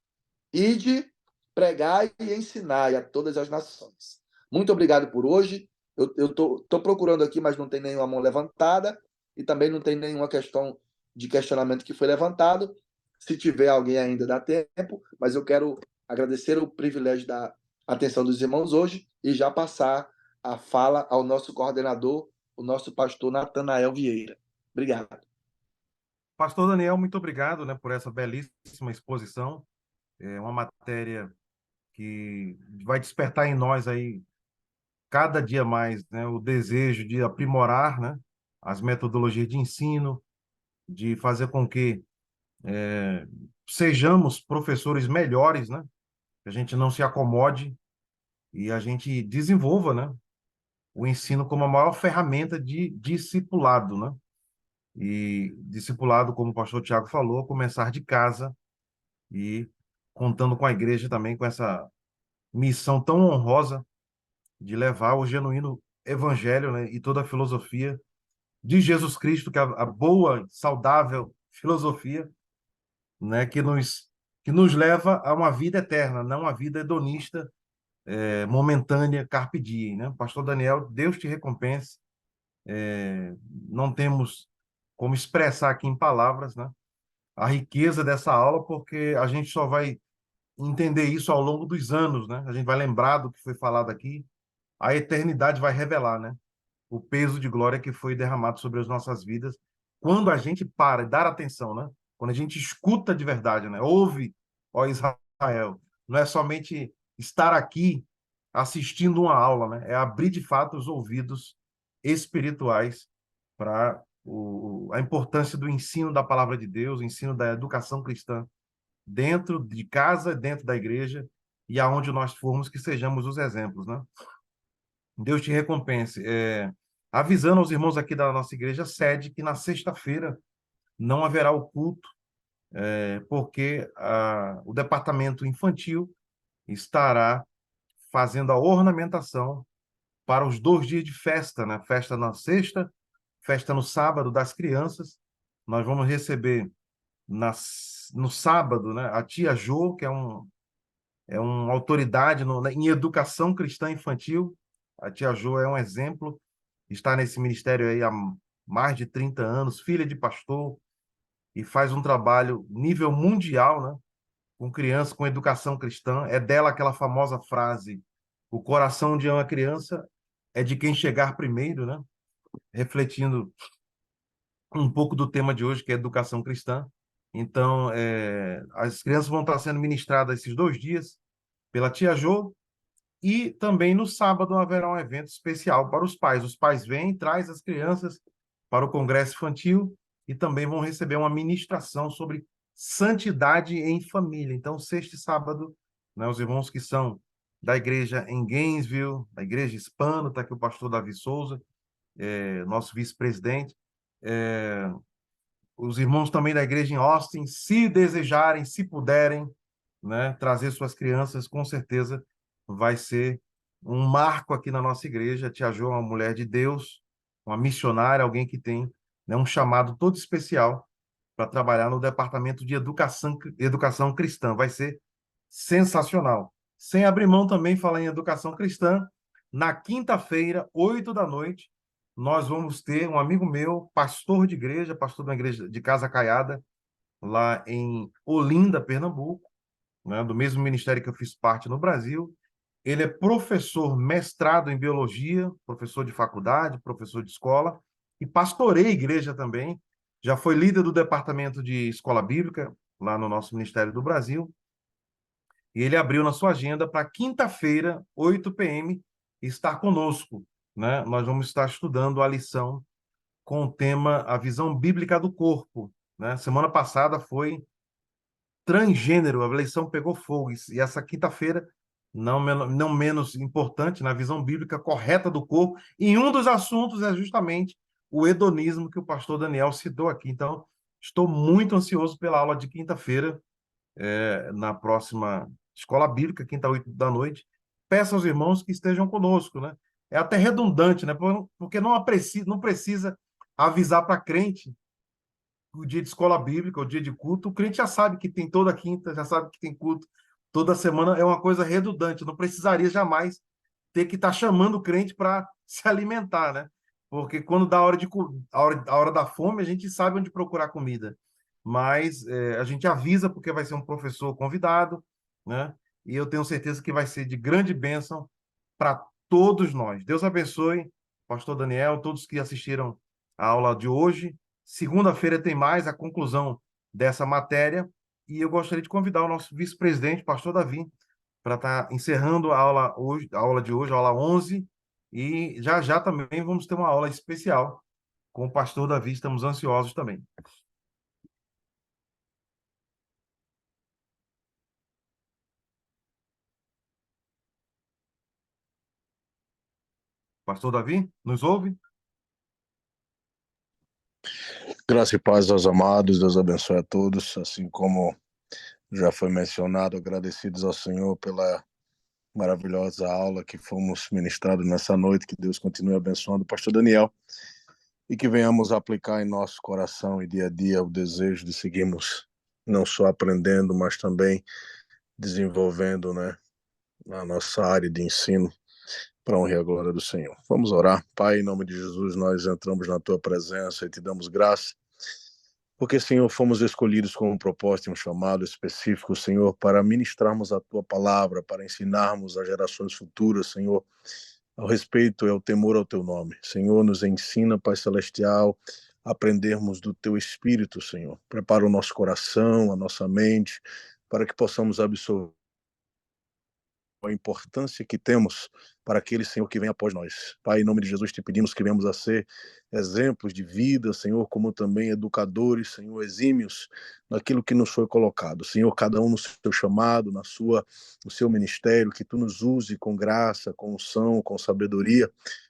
e de pregar e ensinar a todas as nações. Muito obrigado por hoje. Eu estou procurando aqui, mas não tem nenhuma mão levantada e também não tem nenhuma questão de questionamento que foi levantado. Se tiver alguém ainda, dá tempo, mas eu quero agradecer o privilégio da atenção dos irmãos hoje e já passar a fala ao nosso coordenador, o nosso pastor Natanael Vieira. Obrigado. Pastor Daniel, muito obrigado, né, por essa belíssima exposição. É uma matéria que vai despertar em nós aí cada dia mais, né, o desejo de aprimorar, né, as metodologias de ensino, de fazer com que sejamos professores melhores, né, que a gente não se acomode e a gente desenvolva, né, o ensino como a maior ferramenta de discipulado, né? E discipulado, como o pastor Tiago falou, começar de casa e contando com a igreja também, com essa missão tão honrosa de levar o genuíno evangelho, né, e toda a filosofia de Jesus Cristo, que é a boa, saudável filosofia, né, que nos leva a uma vida eterna, não a vida hedonista, momentânea, carpe diem, né? Pastor Daniel, Deus te recompense. Não temos como expressar aqui em palavras, né, a riqueza dessa aula, porque a gente só vai entender isso ao longo dos anos, né? A gente vai lembrar do que foi falado aqui, a eternidade vai revelar, né, o peso de glória que foi derramado sobre as nossas vidas quando a gente para e dá atenção, né? Quando a gente escuta de verdade, né? Ouve, ó Israel, não é somente estar aqui assistindo uma aula, né? É abrir de fato os ouvidos espirituais para a importância do ensino da palavra de Deus, o ensino da educação cristã dentro de casa, dentro da igreja e aonde nós formos, que sejamos os exemplos, né? Deus te recompense. Avisando aos irmãos aqui da nossa igreja sede que na sexta-feira não haverá o culto, porque o departamento infantil estará fazendo a ornamentação para os 2 dias de festa, né? Festa na sexta, festa no sábado das crianças. Nós vamos receber no sábado, né, a tia Jo, que é uma autoridade em educação cristã infantil. A tia Jo é um exemplo, está nesse ministério aí há mais de 30 anos, filha de pastor, e faz um trabalho nível mundial, né, com crianças, com educação cristã. É dela aquela famosa frase: o coração de uma criança é de quem chegar primeiro, né? Refletindo um pouco do tema de hoje, que é educação cristã. Então, as crianças vão estar sendo ministradas esses 2 dias pela tia Jo, e também no sábado haverá um evento especial para os pais. Os pais vêm, traz as crianças para o congresso infantil e também vão receber uma ministração sobre santidade em família. Então, sexta e sábado, né, os irmãos que são da igreja em Gainesville, da igreja hispana, está aqui o pastor Davi Souza, nosso vice-presidente, os irmãos também da igreja em Austin, se desejarem, se puderem, né, trazer suas crianças, com certeza vai ser um marco aqui na nossa igreja. A tia Jo é uma mulher de Deus, uma missionária, alguém que tem, né, um chamado todo especial para trabalhar no departamento de educação cristã. Vai ser sensacional. Sem abrir mão também, falar em educação cristã, na quinta-feira, 8 da noite, nós vamos ter um amigo meu, pastor de igreja, pastor da igreja de Casa Caiada, lá em Olinda, Pernambuco, né, do mesmo ministério que eu fiz parte no Brasil. Ele é professor mestrado em biologia, professor de faculdade, professor de escola, e pastoreia a igreja também. Já foi líder do departamento de escola bíblica, lá no nosso Ministério do Brasil. E ele abriu na sua agenda para quinta-feira, 8 p.m., estar conosco, né? Nós vamos estar estudando a lição com o tema A Visão Bíblica do Corpo, né? Semana passada foi transgênero, a eleição pegou fogo. E essa quinta-feira, não menos importante, na visão bíblica correta do corpo, e um dos assuntos é justamente o hedonismo que o pastor Daniel citou aqui. Então, estou muito ansioso pela aula de quinta-feira, na próxima escola bíblica, quinta, 8 da noite. Peço aos irmãos que estejam conosco, né? É até redundante, né? Porque não precisa avisar para crente o dia de escola bíblica, o dia de culto. O crente já sabe que tem toda quinta, já sabe que tem culto toda semana. É uma coisa redundante. Não precisaria jamais ter que estar chamando o crente para se alimentar, né? Porque quando dá a hora da fome, a gente sabe onde procurar comida. Mas a gente avisa porque vai ser um professor convidado, né? E eu tenho certeza que vai ser de grande bênção para todos nós. Deus abençoe, pastor Daniel, todos que assistiram a aula de hoje. Segunda-feira tem mais a conclusão dessa matéria e eu gostaria de convidar o nosso vice-presidente, pastor Davi, para estar encerrando a aula de hoje, a aula 11, e já já também vamos ter uma aula especial com o pastor Davi, estamos ansiosos também. Pastor Davi, nos ouve? Graça e paz aos amados, Deus abençoe a todos, assim como já foi mencionado, agradecidos ao Senhor pela maravilhosa aula que fomos ministrados nessa noite, que Deus continue abençoando o pastor Daniel e que venhamos aplicar em nosso coração e dia a dia o desejo de seguirmos não só aprendendo, mas também desenvolvendo, né, na nossa área de ensino, para a honra e a glória do Senhor. Vamos orar. Pai, em nome de Jesus, nós entramos na tua presença e te damos graça, porque, Senhor, fomos escolhidos com um propósito e um chamado específico, Senhor, para ministrarmos a tua palavra, para ensinarmos às gerações futuras, Senhor, ao respeito e ao temor ao teu nome. Senhor, nos ensina, Pai Celestial, a aprendermos do teu Espírito, Senhor. Prepara o nosso coração, a nossa mente, para que possamos absorver a importância que temos para aquele, Senhor, que vem após nós. Pai, em nome de Jesus, te pedimos que venhamos a ser exemplos de vida, Senhor, como também educadores, Senhor, exímios naquilo que nos foi colocado. Senhor, cada um no seu chamado, no seu ministério, que tu nos use com graça, com unção, com sabedoria,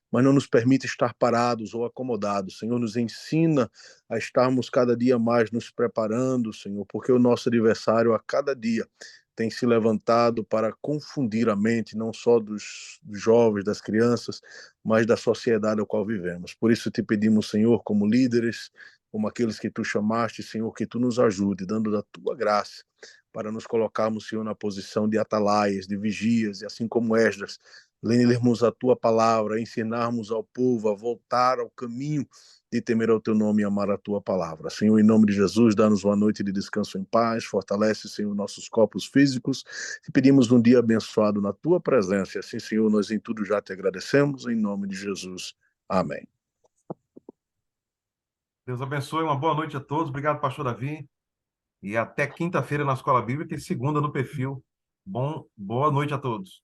mas não nos permita estar parados ou acomodados. Senhor, nos ensina a estarmos cada dia mais nos preparando, Senhor, porque o nosso adversário a cada dia tem se levantado para confundir a mente, não só dos jovens, das crianças, mas da sociedade ao qual vivemos. Por isso te pedimos, Senhor, como líderes, como aqueles que tu chamaste, Senhor, que tu nos ajude, dando da tua graça, para nos colocarmos, Senhor, na posição de atalaias, de vigias, e assim como Esdras, lermos a tua palavra, ensinarmos ao povo a voltar ao caminho de temer ao teu nome e amar a tua palavra. Senhor, em nome de Jesus, dá-nos uma noite de descanso em paz, fortalece, Senhor, nossos corpos físicos, e pedimos um dia abençoado na tua presença. E assim, Senhor, nós em tudo já te agradecemos, em nome de Jesus. Amém. Deus abençoe, uma boa noite a todos. Obrigado, pastor Davi. E até quinta-feira na Escola Bíblica e segunda no Perfil. Boa noite a todos.